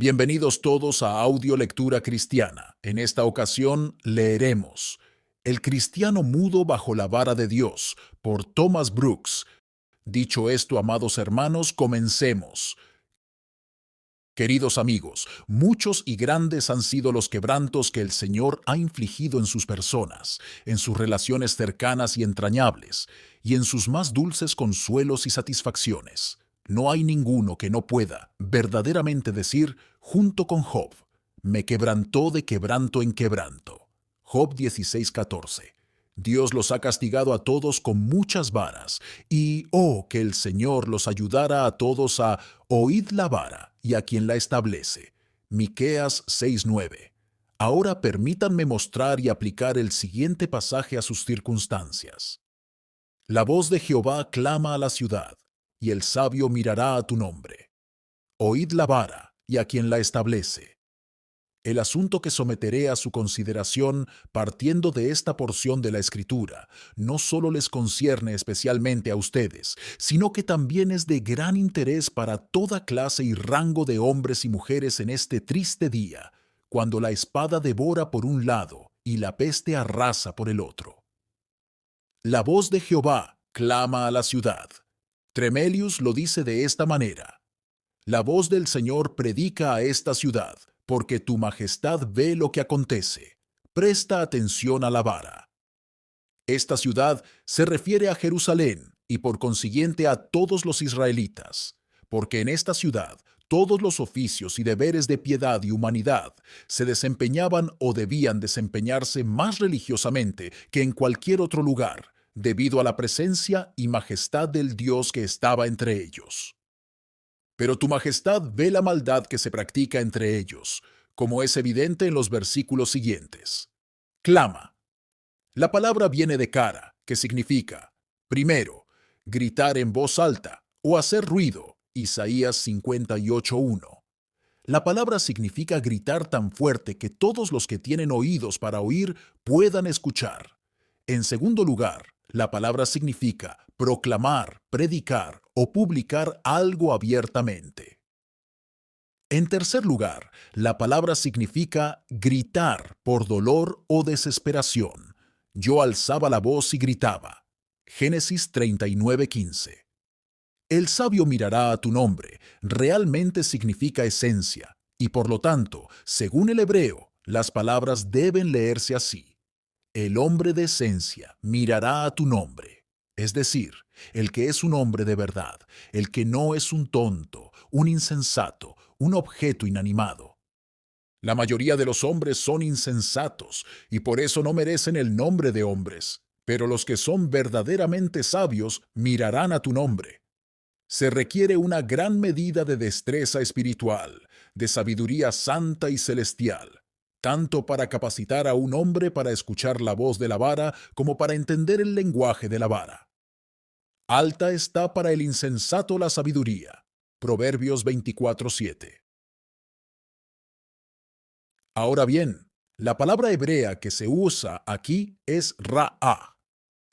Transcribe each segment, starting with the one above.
Bienvenidos todos a Audio Lectura Cristiana. En esta ocasión leeremos El cristiano mudo bajo la vara de Dios, por Thomas Brooks. Dicho esto, amados hermanos, comencemos. Queridos amigos, muchos y grandes han sido los quebrantos que el Señor ha infligido en sus personas, en sus relaciones cercanas y entrañables, y en sus más dulces consuelos y satisfacciones. No hay ninguno que no pueda verdaderamente decir, junto con Job, me quebrantó de quebranto en quebranto. Job 16:14. Dios los ha castigado a todos con muchas varas, y que el Señor los ayudara a todos a oíd la vara y a quien la establece. Miqueas 6:9. Ahora permítanme mostrar y aplicar el siguiente pasaje a sus circunstancias. La voz de Jehová clama a la ciudad, y el sabio mirará a tu nombre. Oíd la vara y a quien la establece. El asunto que someteré a su consideración, partiendo de esta porción de la Escritura, no solo les concierne especialmente a ustedes, sino que también es de gran interés para toda clase y rango de hombres y mujeres en este triste día, cuando la espada devora por un lado y la peste arrasa por el otro. La voz de Jehová clama a la ciudad. Tremelius lo dice de esta manera: la voz del Señor predica a esta ciudad, porque tu majestad ve lo que acontece. Presta atención a la vara. Esta ciudad se refiere a Jerusalén y por consiguiente a todos los israelitas, porque en esta ciudad todos los oficios y deberes de piedad y humanidad se desempeñaban o debían desempeñarse más religiosamente que en cualquier otro lugar, debido a la presencia y majestad del Dios que estaba entre ellos. Pero tu majestad ve la maldad que se practica entre ellos, como es evidente en los versículos siguientes. Clama. La palabra viene de cara, que significa, primero, gritar en voz alta o hacer ruido, Isaías 58:1. La palabra significa gritar tan fuerte que todos los que tienen oídos para oír puedan escuchar. En segundo lugar, la palabra significa proclamar, predicar o publicar algo abiertamente. En tercer lugar, la palabra significa gritar por dolor o desesperación. Yo alzaba la voz y gritaba. Génesis 39:15. El sabio mirará a tu nombre realmente significa esencia, y por lo tanto, según el hebreo, las palabras deben leerse así. El hombre de esencia mirará a tu nombre, es decir, el que es un hombre de verdad, el que no es un tonto, un insensato, un objeto inanimado. La mayoría de los hombres son insensatos y por eso no merecen el nombre de hombres, pero los que son verdaderamente sabios mirarán a tu nombre. Se requiere una gran medida de destreza espiritual, de sabiduría santa y celestial, tanto para capacitar a un hombre para escuchar la voz de la vara como para entender el lenguaje de la vara. Alta está para el insensato la sabiduría. Proverbios 24:7. Ahora bien, la palabra hebrea que se usa aquí es ra'a,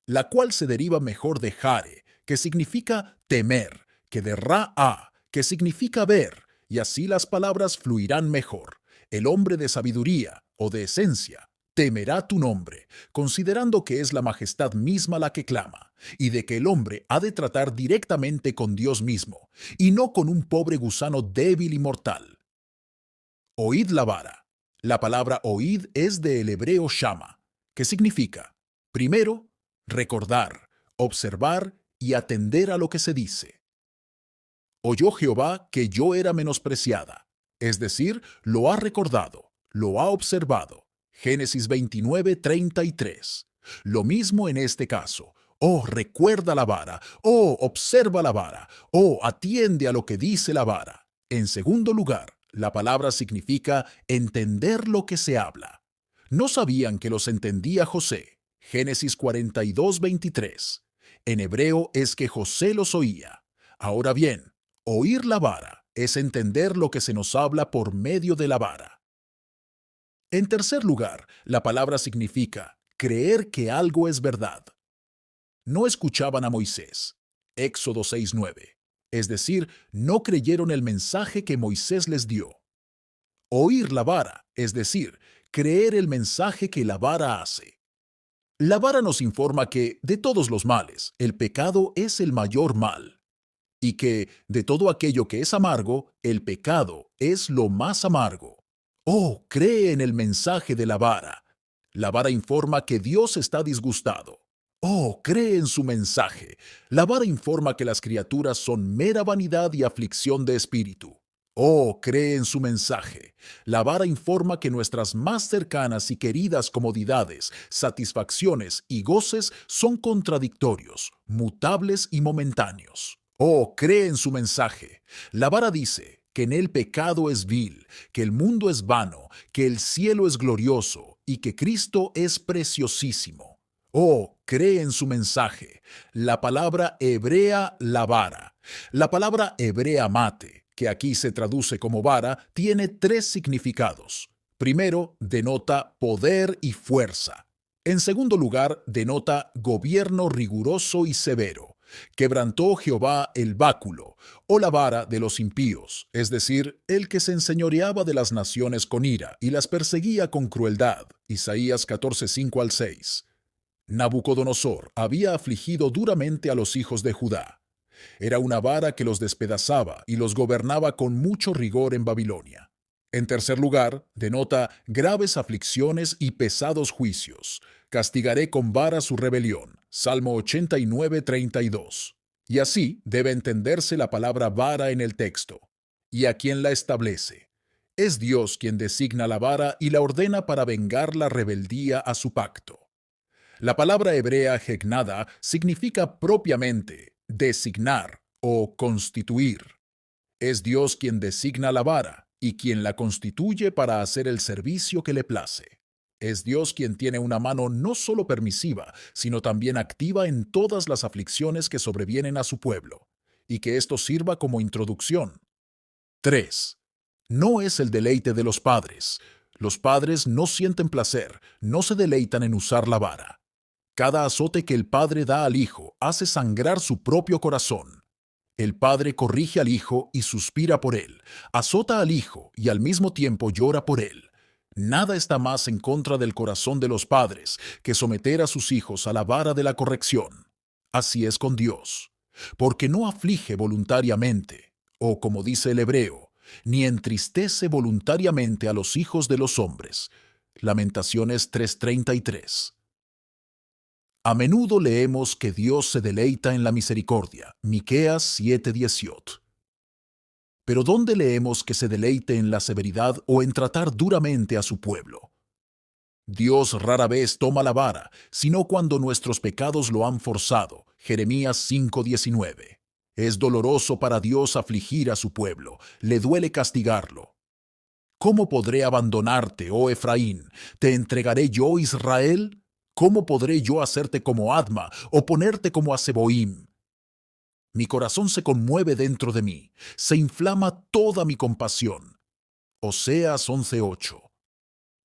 la cual se deriva mejor de jare, que significa temer, que de ra'a, que significa ver, y así las palabras fluirán mejor. El hombre de sabiduría o de esencia temerá tu nombre, considerando que es la majestad misma la que clama, y de que el hombre ha de tratar directamente con Dios mismo, y no con un pobre gusano débil y mortal. Oíd la vara. La palabra oíd es del hebreo shama, que significa, primero, recordar, observar y atender a lo que se dice. Oyó Jehová que yo era menospreciada, es decir, lo ha recordado, lo ha observado. Génesis 29:33. Lo mismo en este caso. Recuerda la vara. Observa la vara. Atiende a lo que dice la vara. En segundo lugar, la palabra significa entender lo que se habla. No sabían que los entendía José. Génesis 42:23. En hebreo es que José los oía. Ahora bien, oír la vara es entender lo que se nos habla por medio de la vara. En tercer lugar, la palabra significa creer que algo es verdad. No escuchaban a Moisés. Éxodo 6:9. Es decir, no creyeron el mensaje que Moisés les dio. Oír la vara, es decir, creer el mensaje que la vara hace. La vara nos informa que, de todos los males, el pecado es el mayor mal, y que, de todo aquello que es amargo, el pecado es lo más amargo. Oh, cree en el mensaje de la vara. La vara informa que Dios está disgustado. Oh, cree en su mensaje. La vara informa que las criaturas son mera vanidad y aflicción de espíritu. Oh, cree en su mensaje. La vara informa que nuestras más cercanas y queridas comodidades, satisfacciones y goces son contradictorios, mutables y momentáneos. Oh, cree en su mensaje. La vara dice que en el pecado es vil, que el mundo es vano, que el cielo es glorioso y que Cristo es preciosísimo. Oh, cree en su mensaje. La palabra hebrea la vara. La palabra hebrea mate, que aquí se traduce como vara, tiene tres significados. Primero, denota poder y fuerza. En segundo lugar, denota gobierno riguroso y severo. Quebrantó Jehová el báculo, o la vara de los impíos, es decir, el que se enseñoreaba de las naciones con ira y las perseguía con crueldad. Isaías 14:5 al 6. Nabucodonosor había afligido duramente a los hijos de Judá. Era una vara que los despedazaba y los gobernaba con mucho rigor en Babilonia. En tercer lugar, denota graves aflicciones y pesados juicios. Castigaré con vara su rebelión. Salmo 89:32. Y así debe entenderse la palabra vara en el texto. ¿Y a quién la establece? Es Dios quien designa la vara y la ordena para vengar la rebeldía a su pacto. La palabra hebrea gegnada significa propiamente designar o constituir. Es Dios quien designa la vara y quien la constituye para hacer el servicio que le place. Es Dios quien tiene una mano no solo permisiva, sino también activa en todas las aflicciones que sobrevienen a su pueblo, y que esto sirva como introducción. 3. No es el deleite de los padres. Los padres no sienten placer, no se deleitan en usar la vara. Cada azote que el padre da al hijo hace sangrar su propio corazón. El padre corrige al hijo y suspira por él, azota al hijo y al mismo tiempo llora por él. Nada está más en contra del corazón de los padres que someter a sus hijos a la vara de la corrección. Así es con Dios, porque no aflige voluntariamente, o como dice el hebreo, ni entristece voluntariamente a los hijos de los hombres. Lamentaciones 3:33. A menudo leemos que Dios se deleita en la misericordia, Miqueas 7:18. Pero ¿dónde leemos que se deleite en la severidad o en tratar duramente a su pueblo? Dios rara vez toma la vara, sino cuando nuestros pecados lo han forzado, Jeremías 5:19. Es doloroso para Dios afligir a su pueblo, le duele castigarlo. ¿Cómo podré abandonarte, oh Efraín? ¿Te entregaré yo, Israel? ¿Cómo podré yo hacerte como Adma o ponerte como a Seboim? Mi corazón se conmueve dentro de mí, se inflama toda mi compasión. Oseas 11:8.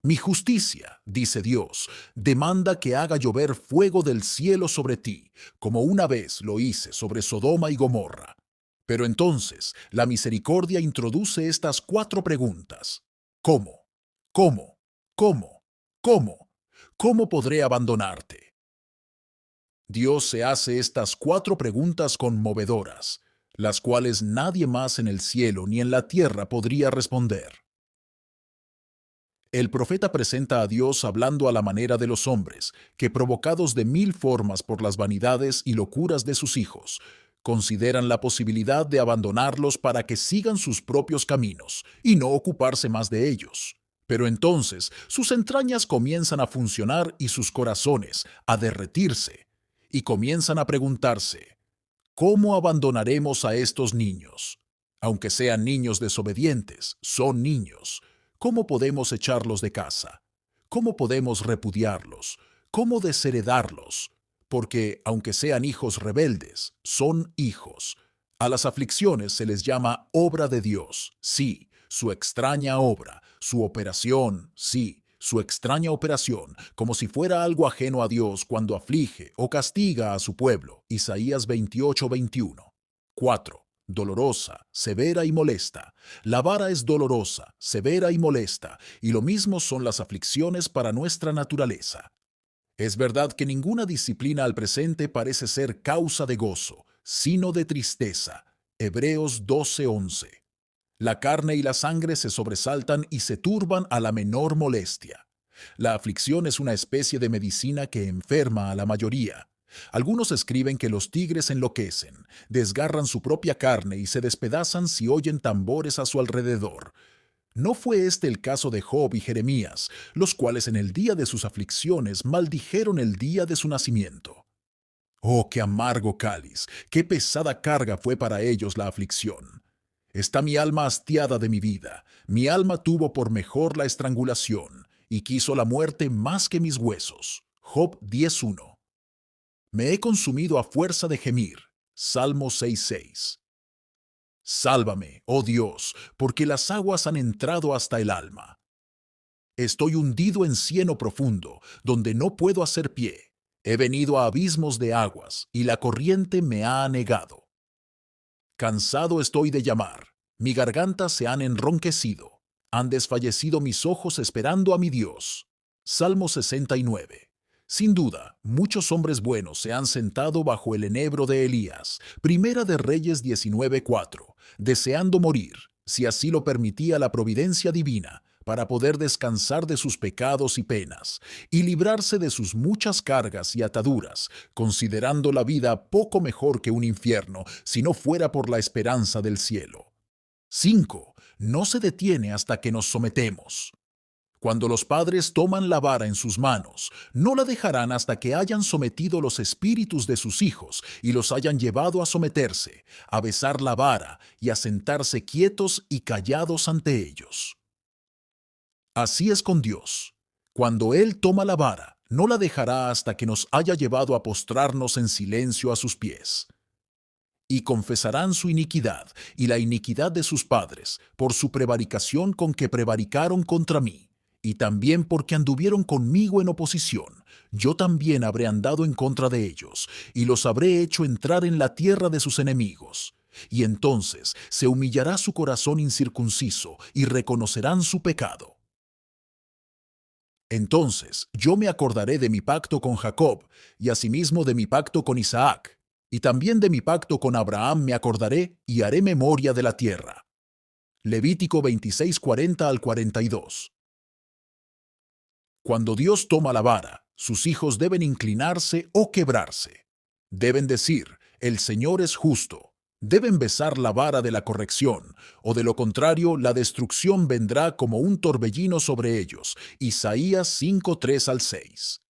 Mi justicia, dice Dios, demanda que haga llover fuego del cielo sobre ti, como una vez lo hice sobre Sodoma y Gomorra. Pero entonces la misericordia introduce estas cuatro preguntas. ¿Cómo? ¿Cómo? ¿Cómo? ¿Cómo? ¿Cómo podré abandonarte? Dios se hace estas cuatro preguntas conmovedoras, las cuales nadie más en el cielo ni en la tierra podría responder. El profeta presenta a Dios hablando a la manera de los hombres, que provocados de mil formas por las vanidades y locuras de sus hijos, consideran la posibilidad de abandonarlos para que sigan sus propios caminos y no ocuparse más de ellos. Pero entonces sus entrañas comienzan a funcionar y sus corazones a derretirse, y comienzan a preguntarse, ¿cómo abandonaremos a estos niños? Aunque sean niños desobedientes, son niños. ¿Cómo podemos echarlos de casa? ¿Cómo podemos repudiarlos? ¿Cómo desheredarlos? Porque, aunque sean hijos rebeldes, son hijos. A las aflicciones se les llama obra de Dios, sí, su extraña obra, su operación, sí, su extraña operación, como si fuera algo ajeno a Dios cuando aflige o castiga a su pueblo. Isaías 28:21. 4. dolorosa, severa y molesta. La vara es dolorosa, severa y molesta, y lo mismo son las aflicciones para nuestra naturaleza. Es verdad que ninguna disciplina al presente parece ser causa de gozo, sino de tristeza. Hebreos 12:11. La carne y la sangre se sobresaltan y se turban a la menor molestia. La aflicción es una especie de medicina que enferma a la mayoría. Algunos escriben que los tigres enloquecen, desgarran su propia carne y se despedazan si oyen tambores a su alrededor. ¿No fue este el caso de Job y Jeremías, los cuales en el día de sus aflicciones maldijeron el día de su nacimiento? Oh, qué amargo cáliz, qué pesada carga fue para ellos la aflicción. Está mi alma hastiada de mi vida, mi alma tuvo por mejor la estrangulación, y quiso la muerte más que mis huesos. Job 10:1. Me he consumido a fuerza de gemir. Salmo 6:6. Sálvame, oh Dios, porque las aguas han entrado hasta el alma. Estoy hundido en cieno profundo, donde no puedo hacer pie. He venido a abismos de aguas, y la corriente me ha anegado. Cansado estoy de llamar, mi garganta se han enronquecido. Han desfallecido mis ojos esperando a mi Dios. Salmo 69. Sin duda, muchos hombres buenos se han sentado bajo el enebro de Elías. Primera de Reyes 19:4, deseando morir, si así lo permitía la providencia divina, para poder descansar de sus pecados y penas, y librarse de sus muchas cargas y ataduras, considerando la vida poco mejor que un infierno, si no fuera por la esperanza del cielo. 5. No se detiene hasta que nos sometemos. Cuando los padres toman la vara en sus manos, no la dejarán hasta que hayan sometido los espíritus de sus hijos y los hayan llevado a someterse, a besar la vara y a sentarse quietos y callados ante ellos. Así es con Dios. Cuando Él toma la vara, no la dejará hasta que nos haya llevado a postrarnos en silencio a sus pies. Y confesarán su iniquidad y la iniquidad de sus padres, por su prevaricación con que prevaricaron contra mí, y también porque anduvieron conmigo en oposición. Yo también habré andado en contra de ellos, y los habré hecho entrar en la tierra de sus enemigos. Y entonces se humillará su corazón incircunciso, y reconocerán su pecado. Entonces yo me acordaré de mi pacto con Jacob, y asimismo de mi pacto con Isaac, y también de mi pacto con Abraham me acordaré, y haré memoria de la tierra. Levítico 26:40-42. Cuando Dios toma la vara, sus hijos deben inclinarse o quebrarse. Deben decir, el Señor es justo. Deben besar la vara de la corrección, o de lo contrario la destrucción vendrá como un torbellino sobre ellos. Isaías 5:3-6.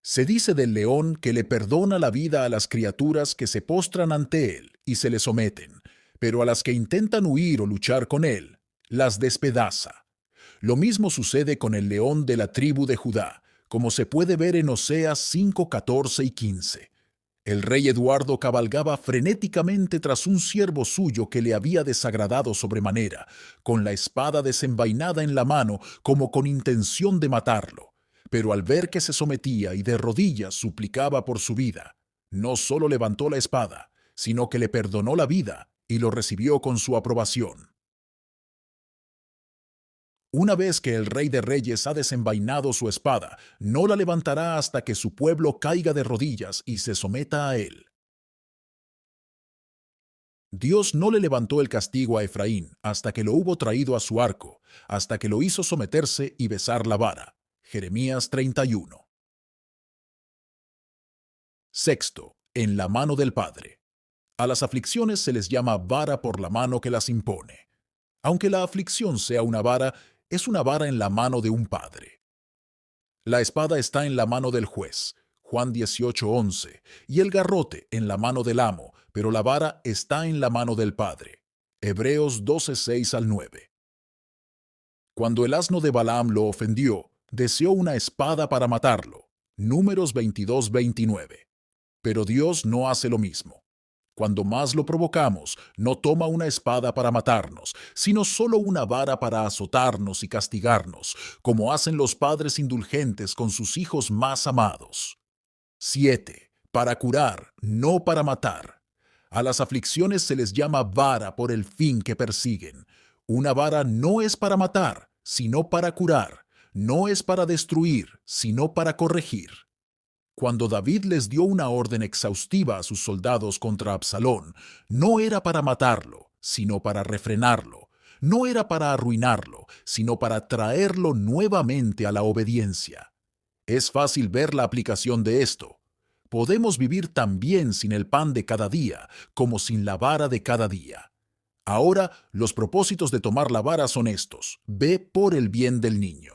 Se dice del león que le perdona la vida a las criaturas que se postran ante él y se le someten, pero a las que intentan huir o luchar con él, las despedaza. Lo mismo sucede con el león de la tribu de Judá, como se puede ver en Oseas 5:14 y 15. El rey Eduardo cabalgaba frenéticamente tras un siervo suyo que le había desagradado sobremanera, con la espada desenvainada en la mano como con intención de matarlo. Pero al ver que se sometía y de rodillas suplicaba por su vida, no solo levantó la espada, sino que le perdonó la vida y lo recibió con su aprobación. Una vez que el Rey de Reyes ha desenvainado su espada, no la levantará hasta que su pueblo caiga de rodillas y se someta a él. Dios no le levantó el castigo a Efraín hasta que lo hubo traído a su arco, hasta que lo hizo someterse y besar la vara. Jeremías 31. Sexto, en la mano del Padre. A las aflicciones se les llama vara por la mano que las impone. Aunque la aflicción sea una vara, es una vara en la mano de un padre. La espada está en la mano del juez, Juan 18:11, y el garrote en la mano del amo, pero la vara está en la mano del padre. Hebreos 12:6-9. Cuando el asno de Balaam lo ofendió, deseó una espada para matarlo. Números 22:29. Pero Dios no hace lo mismo. Cuando más lo provocamos, no toma una espada para matarnos, sino solo una vara para azotarnos y castigarnos, como hacen los padres indulgentes con sus hijos más amados. 7. Para curar, no para matar. A las aflicciones se les llama vara por el fin que persiguen. Una vara no es para matar, sino para curar. No es para destruir, sino para corregir. Cuando David les dio una orden exhaustiva a sus soldados contra Absalón, no era para matarlo, sino para refrenarlo. No era para arruinarlo, sino para traerlo nuevamente a la obediencia. Es fácil ver la aplicación de esto. Podemos vivir tan bien sin el pan de cada día como sin la vara de cada día. Ahora, los propósitos de tomar la vara son estos. Ve por el bien del niño.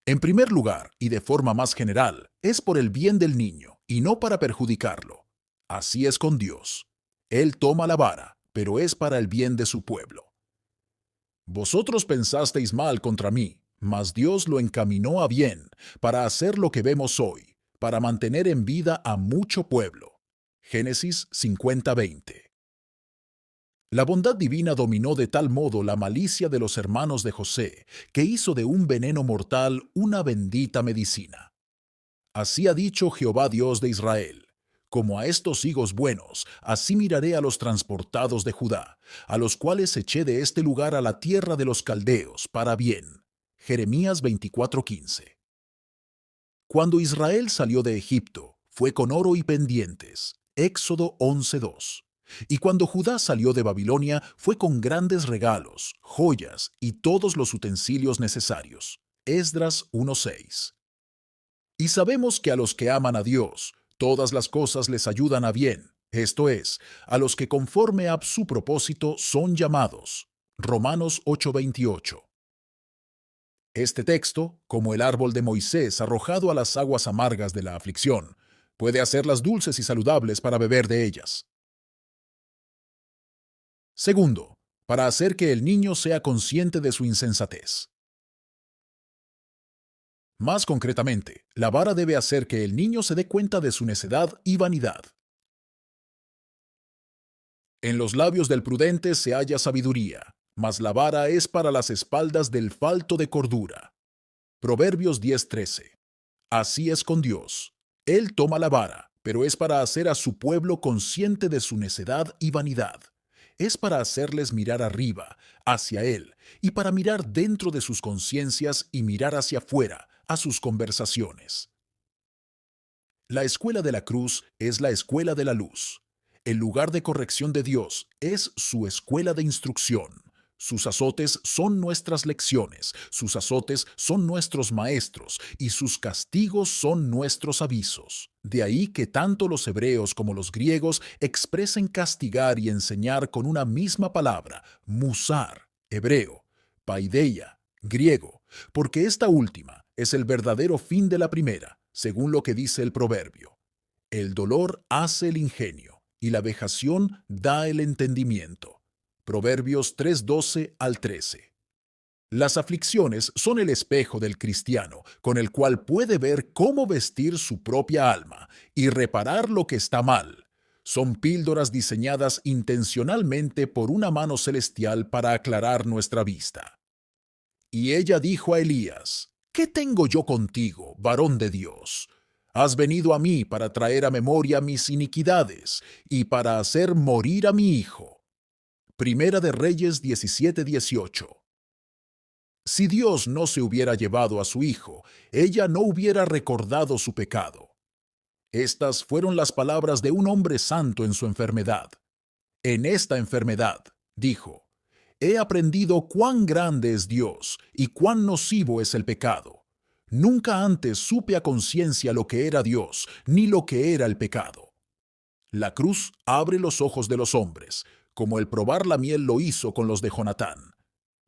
En primer lugar, y de forma más general, es por el bien del niño, y no para perjudicarlo. Así es con Dios. Él toma la vara, pero es para el bien de su pueblo. Vosotros pensasteis mal contra mí, mas Dios lo encaminó a bien, para hacer lo que vemos hoy, para mantener en vida a mucho pueblo. Génesis 50:20. La bondad divina dominó de tal modo la malicia de los hermanos de José, que hizo de un veneno mortal una bendita medicina. Así ha dicho Jehová Dios de Israel: como a estos higos buenos, así miraré a los transportados de Judá, a los cuales eché de este lugar a la tierra de los caldeos, para bien. Jeremías 24:15. Cuando Israel salió de Egipto, fue con oro y pendientes. Éxodo 11:2. Y cuando Judá salió de Babilonia, fue con grandes regalos, joyas y todos los utensilios necesarios. Esdras 1:6. Y sabemos que a los que aman a Dios, todas las cosas les ayudan a bien, esto es, a los que conforme a su propósito son llamados. Romanos 8:28. Este texto, como el árbol de Moisés arrojado a las aguas amargas de la aflicción, puede hacerlas dulces y saludables para beber de ellas. Segundo, para hacer que el niño sea consciente de su insensatez. Más concretamente, la vara debe hacer que el niño se dé cuenta de su necedad y vanidad. En los labios del prudente se halla sabiduría, mas la vara es para las espaldas del falto de cordura. Proverbios 10:13. Así es con Dios. Él toma la vara, pero es para hacer a su pueblo consciente de su necedad y vanidad. Es para hacerles mirar arriba, hacia Él, y para mirar dentro de sus conciencias y mirar hacia afuera, a sus conversaciones. La escuela de la cruz es la escuela de la luz. El lugar de corrección de Dios es su escuela de instrucción. Sus azotes son nuestras lecciones, sus azotes son nuestros maestros y sus castigos son nuestros avisos. De ahí que tanto los hebreos como los griegos expresen castigar y enseñar con una misma palabra, musar, hebreo, paideia, griego, porque esta última es el verdadero fin de la primera, según lo que dice el proverbio. El dolor hace el ingenio y la vejación da el entendimiento. Proverbios 3:12 al 13. Las aflicciones son el espejo del cristiano, con el cual puede ver cómo vestir su propia alma y reparar lo que está mal. Son píldoras diseñadas intencionalmente por una mano celestial para aclarar nuestra vista. Y ella dijo a Elías: ¿Qué tengo yo contigo, varón de Dios? Has venido a mí para traer a memoria mis iniquidades y para hacer morir a mi hijo. Primera de Reyes 17:18. Si Dios no se hubiera llevado a su hijo, ella no hubiera recordado su pecado. Estas fueron las palabras de un hombre santo en su enfermedad. En esta enfermedad, dijo, he aprendido cuán grande es Dios y cuán nocivo es el pecado. Nunca antes supe a conciencia lo que era Dios, ni lo que era el pecado. La cruz abre los ojos de los hombres, como el probar la miel lo hizo con los de Jonatán.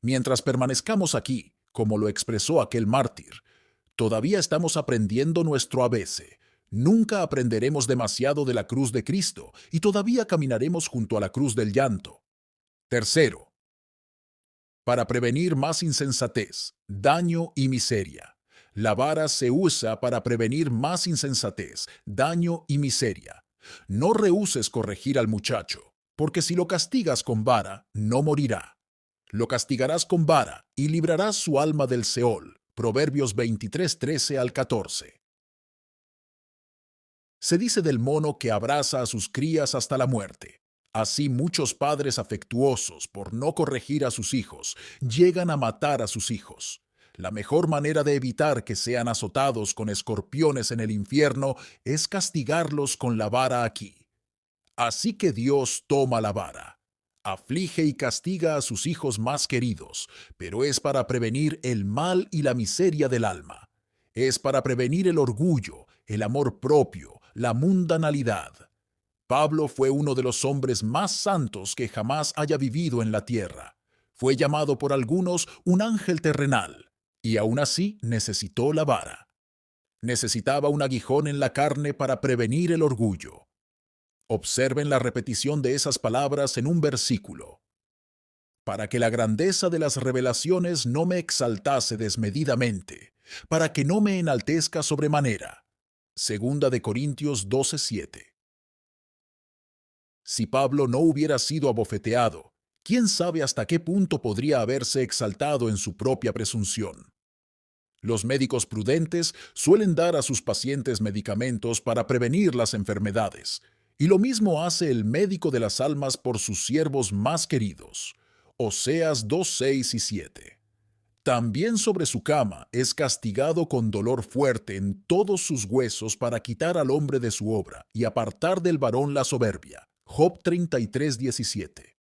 Mientras permanezcamos aquí, como lo expresó aquel mártir, todavía estamos aprendiendo nuestro ABC. Nunca aprenderemos demasiado de la cruz de Cristo y todavía caminaremos junto a la cruz del llanto. Tercero, para prevenir más insensatez, daño y miseria. La vara se usa para prevenir más insensatez, daño y miseria. No rehúses corregir al muchacho, porque si lo castigas con vara, no morirá. Lo castigarás con vara y librarás su alma del Seol. Proverbios 23:13 al 14. Se dice del mono que abraza a sus crías hasta la muerte. Así muchos padres afectuosos, por no corregir a sus hijos, llegan a matar a sus hijos. La mejor manera de evitar que sean azotados con escorpiones en el infierno es castigarlos con la vara aquí. Así que Dios toma la vara, aflige y castiga a sus hijos más queridos, pero es para prevenir el mal y la miseria del alma. Es para prevenir el orgullo, el amor propio, la mundanalidad. Pablo fue uno de los hombres más santos que jamás haya vivido en la tierra. Fue llamado por algunos un ángel terrenal, y aún así necesitó la vara. Necesitaba un aguijón en la carne para prevenir el orgullo. Observen la repetición de esas palabras en un versículo. Para que la grandeza de las revelaciones no me exaltase desmedidamente, para que no me enaltezca sobremanera. Segunda de Corintios 12:7. Si Pablo no hubiera sido abofeteado, quién sabe hasta qué punto podría haberse exaltado en su propia presunción. Los médicos prudentes suelen dar a sus pacientes medicamentos para prevenir las enfermedades, y lo mismo hace el médico de las almas por sus siervos más queridos. Oseas 2:6 y 7. También sobre su cama es castigado con dolor fuerte en todos sus huesos para quitar al hombre de su obra y apartar del varón la soberbia. Job 33:17.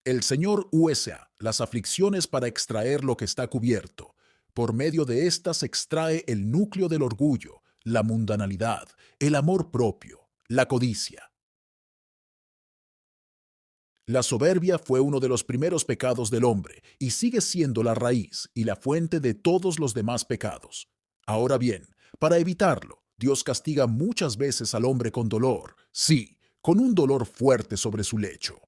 El Señor usa las aflicciones para extraer lo que está cubierto. Por medio de éstas extrae el núcleo del orgullo, la mundanalidad, el amor propio, la codicia. La soberbia fue uno de los primeros pecados del hombre y sigue siendo la raíz y la fuente de todos los demás pecados. Ahora bien, para evitarlo, Dios castiga muchas veces al hombre con dolor, sí, con un dolor fuerte sobre su lecho.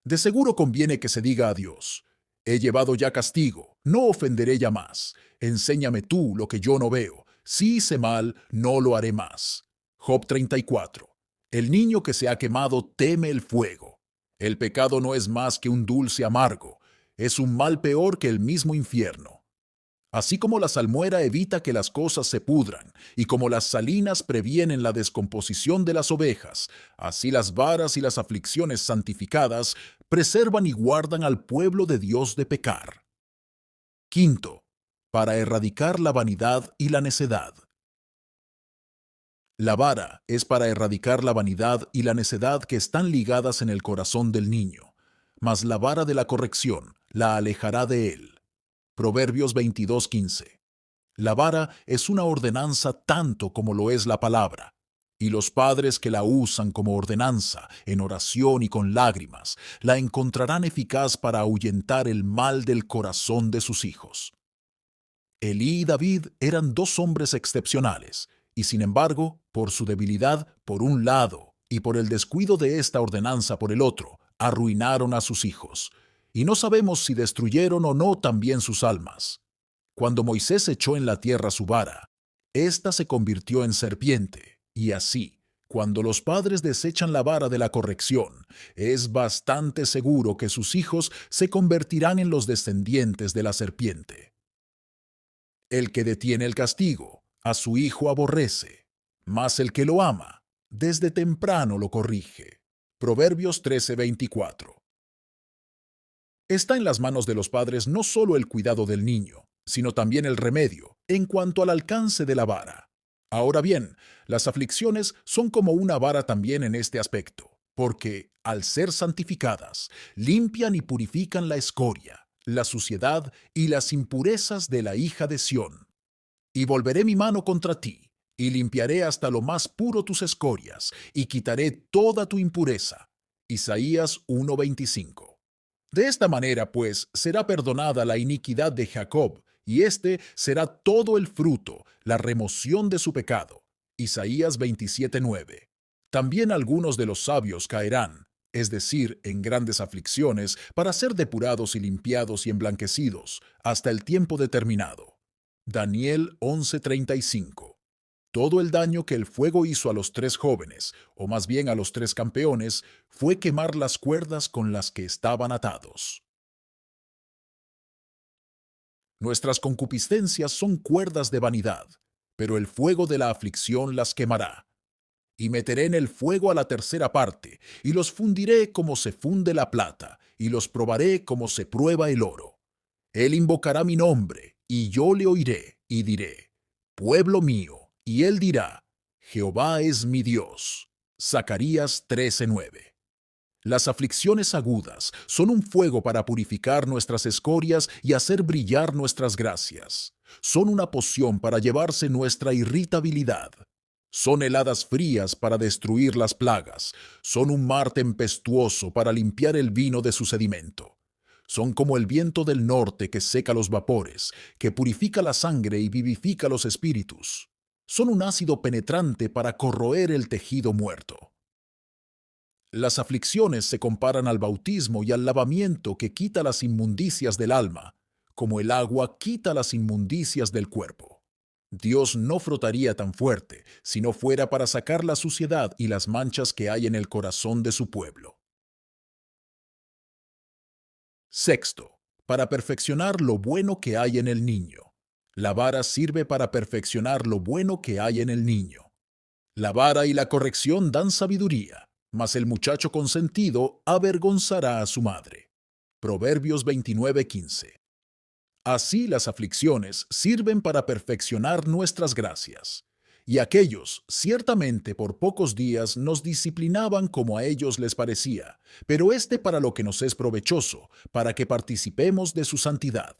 De seguro conviene que se diga a Dios: he llevado ya castigo, no ofenderé ya más. Enséñame tú lo que yo no veo. Si hice mal, no lo haré más. Job 34. El niño que se ha quemado teme el fuego. El pecado no es más que un dulce amargo. Es un mal peor que el mismo infierno. Así como la salmuera evita que las cosas se pudran, y como las salinas previenen la descomposición de las ovejas, así las varas y las aflicciones santificadas preservan y guardan al pueblo de Dios de pecar. Quinto, para erradicar la vanidad y la necedad. La vara es para erradicar la vanidad y la necedad que están ligadas en el corazón del niño, mas la vara de la corrección la alejará de él. Proverbios 22:15. La vara es una ordenanza tanto como lo es la palabra, y los padres que la usan como ordenanza, en oración y con lágrimas, la encontrarán eficaz para ahuyentar el mal del corazón de sus hijos. Elí y David eran dos hombres excepcionales, y sin embargo, por su debilidad por un lado y por el descuido de esta ordenanza por el otro, arruinaron a sus hijos, y no sabemos si destruyeron o no también sus almas. Cuando Moisés echó en la tierra su vara, ésta se convirtió en serpiente, y así, cuando los padres desechan la vara de la corrección, es bastante seguro que sus hijos se convertirán en los descendientes de la serpiente. El que detiene el castigo, a su hijo aborrece, mas el que lo ama, desde temprano lo corrige. Proverbios 13:24. Está en las manos de los padres no solo el cuidado del niño, sino también el remedio, en cuanto al alcance de la vara. Ahora bien, las aflicciones son como una vara también en este aspecto, porque, al ser santificadas, limpian y purifican la escoria, la suciedad y las impurezas de la hija de Sión. Y volveré mi mano contra ti, y limpiaré hasta lo más puro tus escorias, y quitaré toda tu impureza. Isaías 1:25. De esta manera, pues, será perdonada la iniquidad de Jacob, y este será todo el fruto, la remoción de su pecado. Isaías 27:9. También algunos de los sabios caerán, es decir, en grandes aflicciones, para ser depurados y limpiados y emblanquecidos, hasta el tiempo determinado. Daniel 11:35. Todo el daño que el fuego hizo a los tres jóvenes, o más bien a los tres campeones, fue quemar las cuerdas con las que estaban atados. Nuestras concupiscencias son cuerdas de vanidad, pero el fuego de la aflicción las quemará. Y meteré en el fuego a la tercera parte, y los fundiré como se funde la plata, y los probaré como se prueba el oro. Él invocará mi nombre, y yo le oiré, y diré, pueblo mío, y él dirá, Jehová es mi Dios. Zacarías 13:9. Las aflicciones agudas son un fuego para purificar nuestras escorias y hacer brillar nuestras gracias. Son una poción para llevarse nuestra irritabilidad. Son heladas frías para destruir las plagas. Son un mar tempestuoso para limpiar el vino de su sedimento. Son como el viento del norte que seca los vapores, que purifica la sangre y vivifica los espíritus. Son un ácido penetrante para corroer el tejido muerto. Las aflicciones se comparan al bautismo y al lavamiento que quita las inmundicias del alma, como el agua quita las inmundicias del cuerpo. Dios no frotaría tan fuerte si no fuera para sacar la suciedad y las manchas que hay en el corazón de su pueblo. Sexto, para perfeccionar lo bueno que hay en el niño. La vara sirve para perfeccionar lo bueno que hay en el niño. La vara y la corrección dan sabiduría, mas el muchacho consentido avergonzará a su madre. Proverbios 29:15. Así las aflicciones sirven para perfeccionar nuestras gracias. Y aquellos, ciertamente por pocos días, nos disciplinaban como a ellos les parecía, pero para lo que nos es provechoso, para que participemos de su santidad.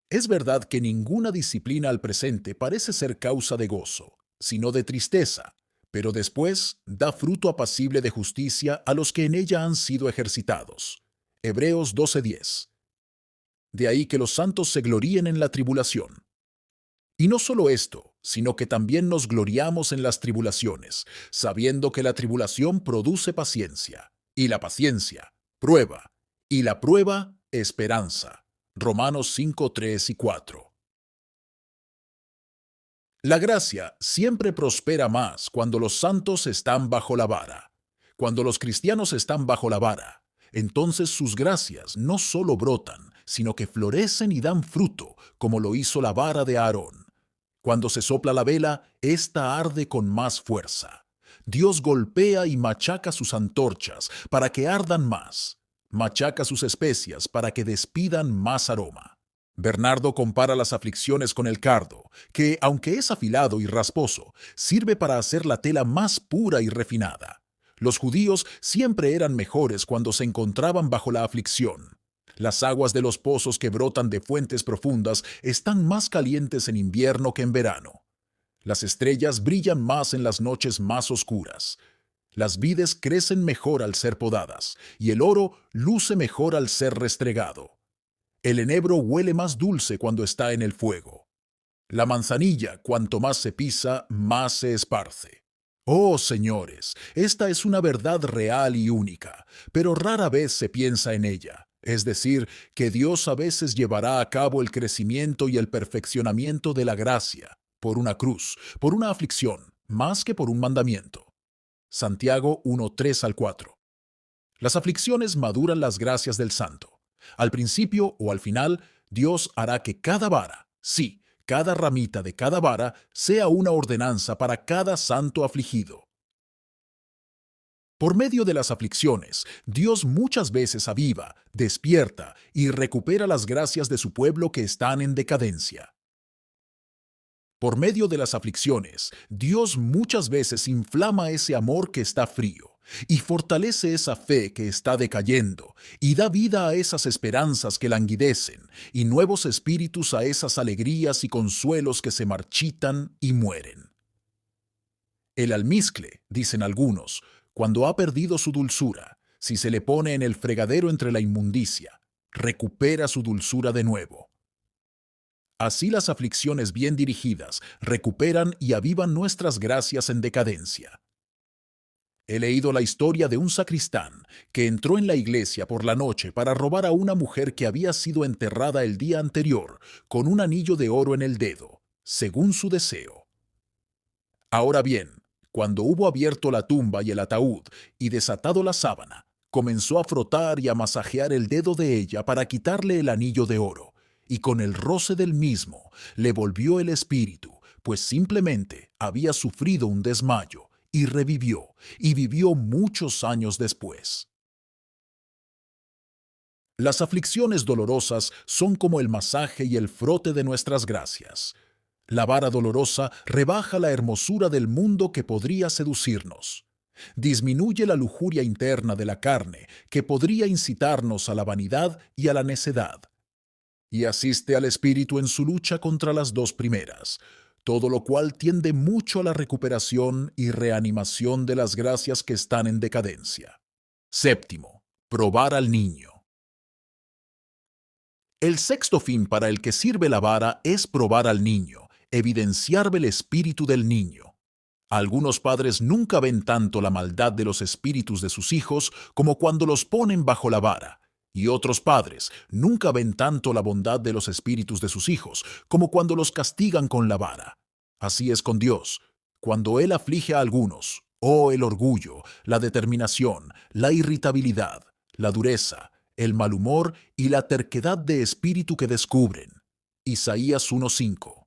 Es verdad que ninguna disciplina al presente parece ser causa de gozo, sino de tristeza, pero después da fruto apacible de justicia a los que en ella han sido ejercitados. Hebreos 12:10. De ahí que los santos se gloríen en la tribulación. Y no solo esto, sino que también nos gloriamos en las tribulaciones, sabiendo que la tribulación produce paciencia, y la paciencia, prueba, y la prueba, esperanza. Romanos 5:3 y 4. La gracia siempre prospera más cuando los santos están bajo la vara. Cuando los cristianos están bajo la vara, entonces sus gracias no solo brotan, sino que florecen y dan fruto, como lo hizo la vara de Aarón. Cuando se sopla la vela, ésta arde con más fuerza. Dios golpea y machaca sus antorchas para que ardan más. Machaca sus especias para que despidan más aroma. Bernardo compara las aflicciones con el cardo, que, aunque es afilado y rasposo, sirve para hacer la tela más pura y refinada. Los judíos siempre eran mejores cuando se encontraban bajo la aflicción. Las aguas de los pozos que brotan de fuentes profundas están más calientes en invierno que en verano. Las estrellas brillan más en las noches más oscuras. Las vides crecen mejor al ser podadas, y el oro luce mejor al ser restregado. El enebro huele más dulce cuando está en el fuego. La manzanilla, cuanto más se pisa, más se esparce. Oh, señores, esta es una verdad real y única, pero rara vez se piensa en ella. Es decir, que Dios a veces llevará a cabo el crecimiento y el perfeccionamiento de la gracia, por una cruz, por una aflicción, más que por un mandamiento. Santiago 1:3 al 4. Las aflicciones maduran las gracias del santo. Al principio o al final, Dios hará que cada vara, sí, cada ramita de cada vara, sea una ordenanza para cada santo afligido. Por medio de las aflicciones, Dios muchas veces aviva, despierta y recupera las gracias de su pueblo que están en decadencia. Por medio de las aflicciones, Dios muchas veces inflama ese amor que está frío, y fortalece esa fe que está decayendo, y da vida a esas esperanzas que languidecen, y nuevos espíritus a esas alegrías y consuelos que se marchitan y mueren. El almizcle, dicen algunos, cuando ha perdido su dulzura, si se le pone en el fregadero entre la inmundicia, recupera su dulzura de nuevo. Así las aflicciones bien dirigidas recuperan y avivan nuestras gracias en decadencia. He leído la historia de un sacristán que entró en la iglesia por la noche para robar a una mujer que había sido enterrada el día anterior con un anillo de oro en el dedo, según su deseo. Ahora bien, cuando hubo abierto la tumba y el ataúd y desatado la sábana, comenzó a frotar y a masajear el dedo de ella para quitarle el anillo de oro, y con el roce del mismo le volvió el espíritu, pues simplemente había sufrido un desmayo y revivió, y vivió muchos años después. Las aflicciones dolorosas son como el masaje y el frote de nuestras gracias. La vara dolorosa rebaja la hermosura del mundo que podría seducirnos. Disminuye la lujuria interna de la carne que podría incitarnos a la vanidad y a la necedad. Y asiste al espíritu en su lucha contra las dos primeras, todo lo cual tiende mucho a la recuperación y reanimación de las gracias que están en decadencia. Séptimo, probar al niño. El sexto fin para el que sirve la vara es probar al niño, evidenciar el espíritu del niño. Algunos padres nunca ven tanto la maldad de los espíritus de sus hijos como cuando los ponen bajo la vara, y otros padres nunca ven tanto la bondad de los espíritus de sus hijos como cuando los castigan con la vara. Así es con Dios. Cuando Él aflige a algunos, el orgullo, la determinación, la irritabilidad, la dureza, el mal humor y la terquedad de espíritu que descubren. Isaías 1:5.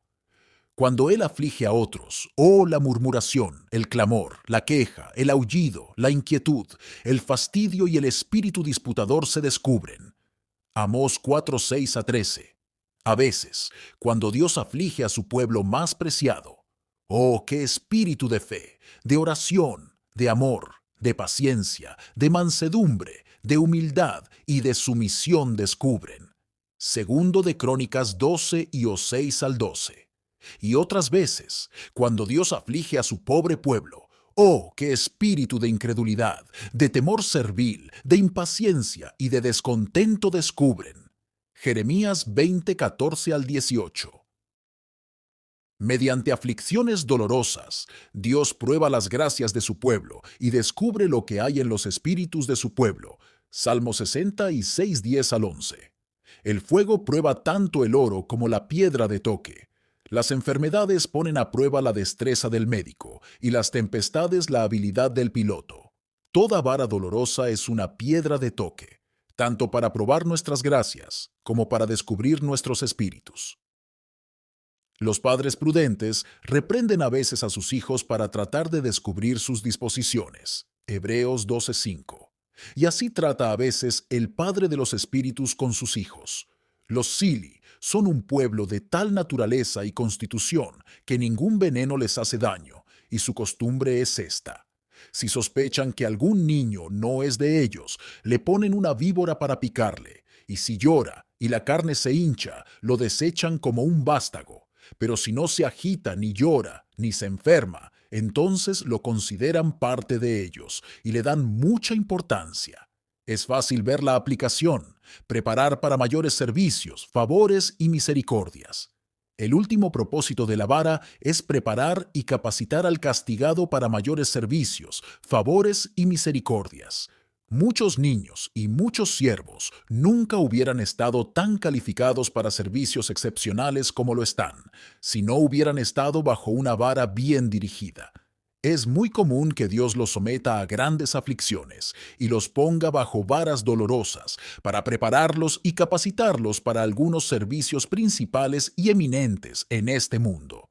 Cuando Él aflige a otros, la murmuración, el clamor, la queja, el aullido, la inquietud, el fastidio y el espíritu disputador se descubren. Amós 4:6-13. A veces, cuando Dios aflige a su pueblo más preciado, qué espíritu de fe, de oración, de amor, de paciencia, de mansedumbre, de humildad y de sumisión descubren. Segundo de Crónicas 12 y 6-12. Y otras veces, cuando Dios aflige a su pobre pueblo, qué espíritu de incredulidad, de temor servil, de impaciencia y de descontento descubren. Jeremías 20:14-18. Mediante aflicciones dolorosas, Dios prueba las gracias de su pueblo y descubre lo que hay en los espíritus de su pueblo. Salmo 66, 10-11. El fuego prueba tanto el oro como la piedra de toque. Las enfermedades ponen a prueba la destreza del médico y las tempestades la habilidad del piloto. Toda vara dolorosa es una piedra de toque, tanto para probar nuestras gracias como para descubrir nuestros espíritus. Los padres prudentes reprenden a veces a sus hijos para tratar de descubrir sus disposiciones. Hebreos 12:5. Y así trata a veces el Padre de los Espíritus con sus hijos. Los Sili son un pueblo de tal naturaleza y constitución que ningún veneno les hace daño, y su costumbre es esta. Si sospechan que algún niño no es de ellos, le ponen una víbora para picarle, y si llora y la carne se hincha, lo desechan como un vástago. Pero si no se agita, ni llora, ni se enferma, entonces lo consideran parte de ellos y le dan mucha importancia. Es fácil ver la aplicación, preparar para mayores servicios, favores y misericordias. El último propósito de la vara es preparar y capacitar al castigado para mayores servicios, favores y misericordias. Muchos niños y muchos siervos nunca hubieran estado tan calificados para servicios excepcionales como lo están, si no hubieran estado bajo una vara bien dirigida. Es muy común que Dios los someta a grandes aflicciones y los ponga bajo varas dolorosas para prepararlos y capacitarlos para algunos servicios principales y eminentes en este mundo.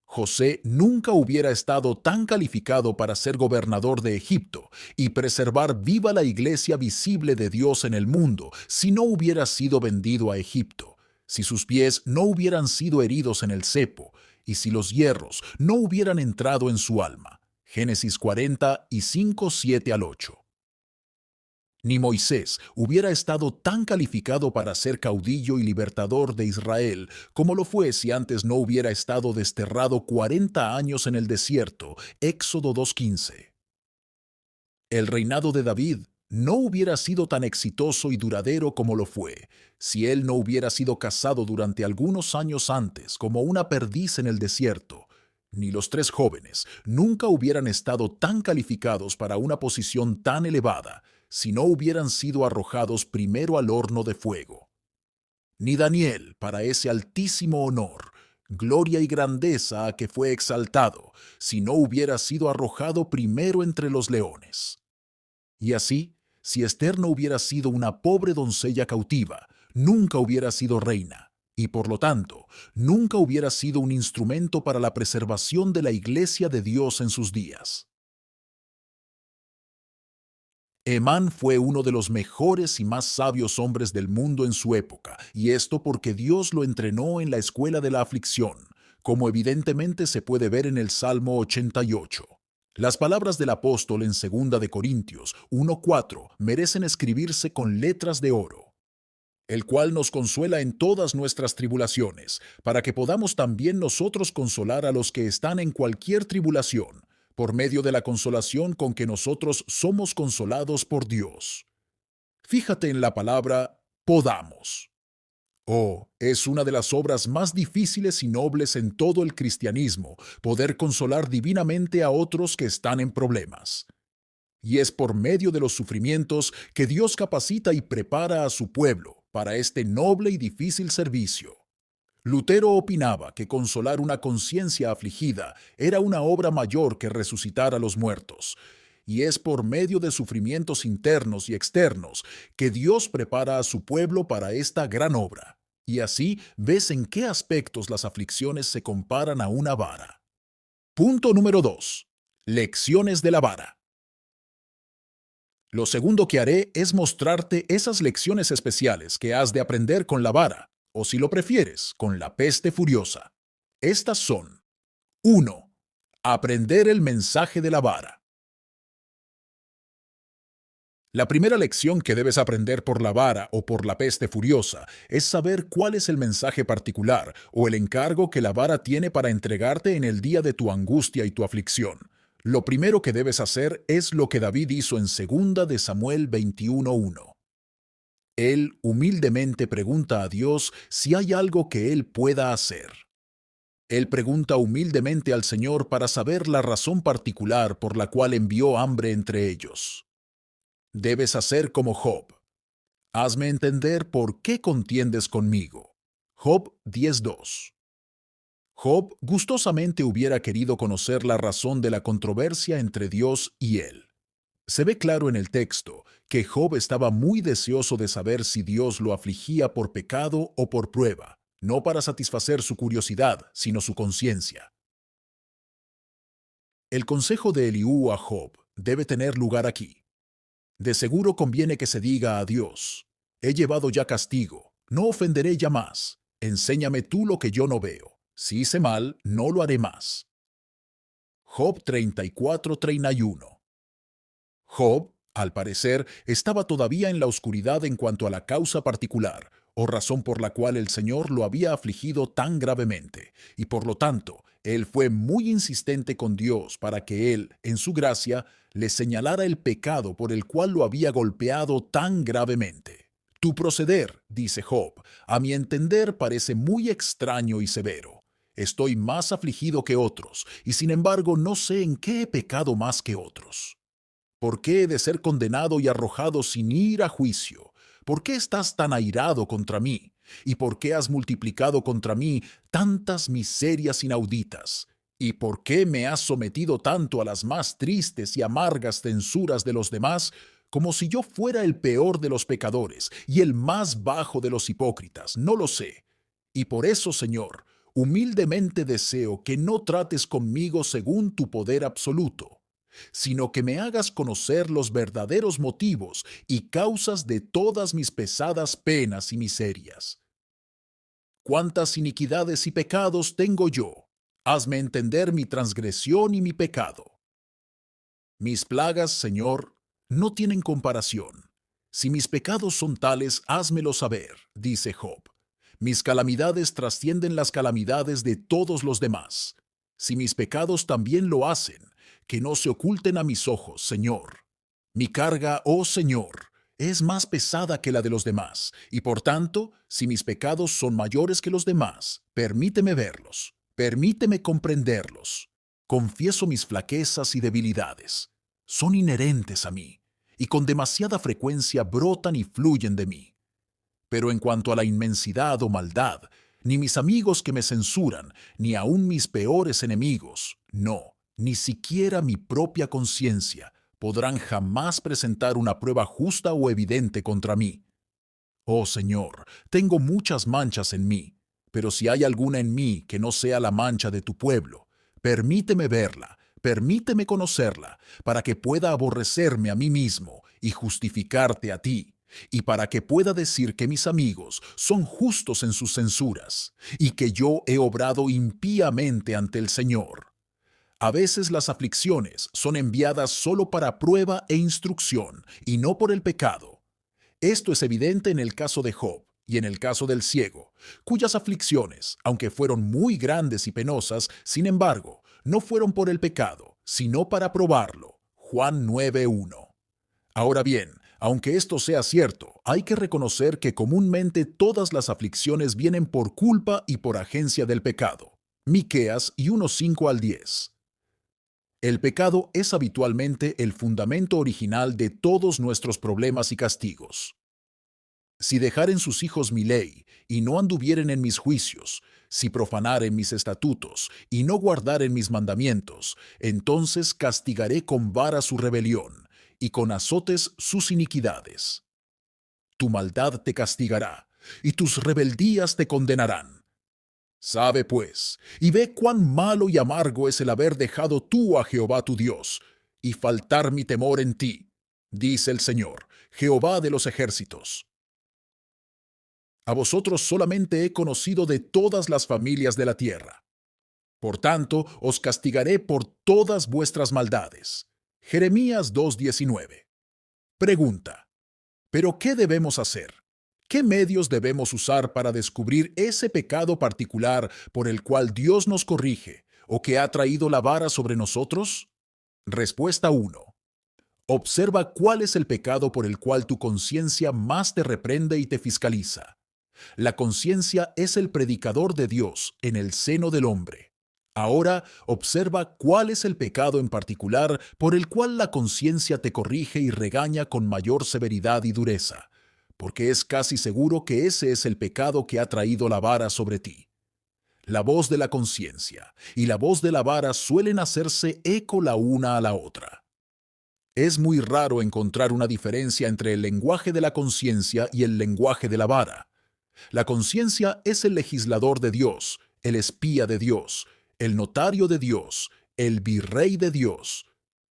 José nunca hubiera estado tan calificado para ser gobernador de Egipto y preservar viva la iglesia visible de Dios en el mundo si no hubiera sido vendido a Egipto, si sus pies no hubieran sido heridos en el cepo y si los hierros no hubieran entrado en su alma. Génesis 40 y 5:7-8. Ni Moisés hubiera estado tan calificado para ser caudillo y libertador de Israel como lo fue si antes no hubiera estado desterrado 40 años en el desierto. Éxodo 2:15. El reinado de David no hubiera sido tan exitoso y duradero como lo fue si él no hubiera sido cazado durante algunos años antes como una perdiz en el desierto. Ni los tres jóvenes nunca hubieran estado tan calificados para una posición tan elevada si no hubieran sido arrojados primero al horno de fuego. Ni Daniel para ese altísimo honor, gloria y grandeza a que fue exaltado, si no hubiera sido arrojado primero entre los leones. Y así, si Ester no hubiera sido una pobre doncella cautiva, nunca hubiera sido reina. y por lo tanto, nunca hubiera sido un instrumento para la preservación de la Iglesia de Dios en sus días. Emán fue uno de los mejores y más sabios hombres del mundo en su época, y esto porque Dios lo entrenó en la escuela de la aflicción, como evidentemente se puede ver en el Salmo 88. Las palabras del apóstol en 2 de Corintios 1:4 merecen escribirse con letras de oro, el cual nos consuela en todas nuestras tribulaciones, para que podamos también nosotros consolar a los que están en cualquier tribulación, por medio de la consolación con que nosotros somos consolados por Dios. Fíjate en la palabra podamos. Oh, es una de las obras más difíciles y nobles en todo el cristianismo, poder consolar divinamente a otros que están en problemas. Y es por medio de los sufrimientos que Dios capacita y prepara a su pueblo para este noble y difícil servicio. Lutero opinaba que consolar una conciencia afligida era una obra mayor que resucitar a los muertos, y es por medio de sufrimientos internos y externos que Dios prepara a su pueblo para esta gran obra. Y así ves en qué aspectos las aflicciones se comparan a una vara. Punto número 2. Lecciones de la vara. Lo segundo que haré es mostrarte esas lecciones especiales que has de aprender con la vara, o si lo prefieres, con la peste furiosa. Estas son: 1. Aprender el mensaje de la vara. La primera lección que debes aprender por la vara o por la peste furiosa es saber cuál es el mensaje particular o el encargo que la vara tiene para entregarte en el día de tu angustia y tu aflicción. Lo primero que debes hacer es lo que David hizo en 2 de Samuel 21:1. Él humildemente pregunta a Dios si hay algo que él pueda hacer. Él pregunta humildemente al Señor para saber la razón particular por la cual envió hambre entre ellos. Debes hacer como Job. Hazme entender por qué contiendes conmigo. Job 10:2. Job gustosamente hubiera querido conocer la razón de la controversia entre Dios y él. Se ve claro en el texto que Job estaba muy deseoso de saber si Dios lo afligía por pecado o por prueba, no para satisfacer su curiosidad, sino su conciencia. El consejo de Eliú a Job debe tener lugar aquí. De seguro conviene que se diga a Dios: he llevado ya castigo, no ofenderé ya más, enséñame tú lo que yo no veo, si hice mal, no lo haré más. Job 34:31. Job, al parecer, estaba todavía en la oscuridad en cuanto a la causa particular, o razón por la cual el Señor lo había afligido tan gravemente, y por lo tanto, él fue muy insistente con Dios para que él, en su gracia, le señalara el pecado por el cual lo había golpeado tan gravemente. Tu proceder, dice Job, a mi entender parece muy extraño y severo. Estoy más afligido que otros, y sin embargo no sé en qué he pecado más que otros. ¿Por qué he de ser condenado y arrojado sin ir a juicio? ¿Por qué estás tan airado contra mí? ¿Y por qué has multiplicado contra mí tantas miserias inauditas? ¿Y por qué me has sometido tanto a las más tristes y amargas censuras de los demás, como si yo fuera el peor de los pecadores y el más bajo de los hipócritas? No lo sé. Y por eso, Señor, humildemente deseo que no trates conmigo según tu poder absoluto, sino que me hagas conocer los verdaderos motivos y causas de todas mis pesadas penas y miserias. ¿Cuántas iniquidades y pecados tengo yo? Hazme entender mi transgresión y mi pecado. Mis plagas, Señor, no tienen comparación. Si mis pecados son tales, házmelo saber, dice Job. Mis calamidades trascienden las calamidades de todos los demás. Si mis pecados también lo hacen, que no se oculten a mis ojos, Señor. Mi carga, oh Señor, es más pesada que la de los demás, y por tanto, si mis pecados son mayores que los demás, permíteme verlos, permíteme comprenderlos. Confieso mis flaquezas y debilidades. Son inherentes a mí, y con demasiada frecuencia brotan y fluyen de mí. Pero en cuanto a la inmensidad o maldad, ni mis amigos que me censuran, ni aun mis peores enemigos, no, ni siquiera mi propia conciencia, podrán jamás presentar una prueba justa o evidente contra mí. Oh Señor, tengo muchas manchas en mí, Pero si hay alguna en mí que no sea la mancha de tu pueblo, permíteme verla, permíteme conocerla, para que pueda aborrecerme a mí mismo y justificarte a ti, y para que pueda decir que mis amigos son justos en sus censuras, y que yo he obrado impíamente ante el Señor. A veces las aflicciones son enviadas solo para prueba e instrucción, y no por el pecado. Esto es evidente en el caso de Job y en el caso del ciego, cuyas aflicciones, aunque fueron muy grandes y penosas, sin embargo, no fueron por el pecado, sino para probarlo. Juan 9:1. Ahora bien, aunque esto sea cierto, hay que reconocer que comúnmente todas las aflicciones vienen por culpa y por agencia del pecado. Miqueas 1:5-10. El pecado es habitualmente el fundamento original de todos nuestros problemas y castigos. Si dejaren sus hijos mi ley, y no anduvieren en mis juicios, si profanaren mis estatutos, y no guardaren mis mandamientos, entonces castigaré con vara su rebelión, y con azotes sus iniquidades. Tu maldad te castigará, y tus rebeldías te condenarán. Sabe, pues, y ve cuán malo y amargo es el haber dejado tú a Jehová tu Dios, y faltar mi temor en ti, dice el Señor, Jehová de los ejércitos. A vosotros solamente he conocido de todas las familias de la tierra. Por tanto, os castigaré por todas vuestras maldades. Jeremías 2:19. Pregunta: ¿pero qué debemos hacer? ¿Qué medios debemos usar para descubrir ese pecado particular por el cual Dios nos corrige o que ha traído la vara sobre nosotros? Respuesta 1. Observa cuál es el pecado por el cual tu conciencia más te reprende y te fiscaliza. La conciencia es el predicador de Dios en el seno del hombre. Ahora observa cuál es el pecado en particular por el cual la conciencia te corrige y regaña con mayor severidad y dureza, porque es casi seguro que ese es el pecado que ha traído la vara sobre ti. La voz de la conciencia y la voz de la vara suelen hacerse eco la una a la otra. Es muy raro encontrar una diferencia entre el lenguaje de la conciencia y el lenguaje de la vara. La conciencia es el legislador de Dios, el espía de Dios, el notario de Dios, el virrey de Dios.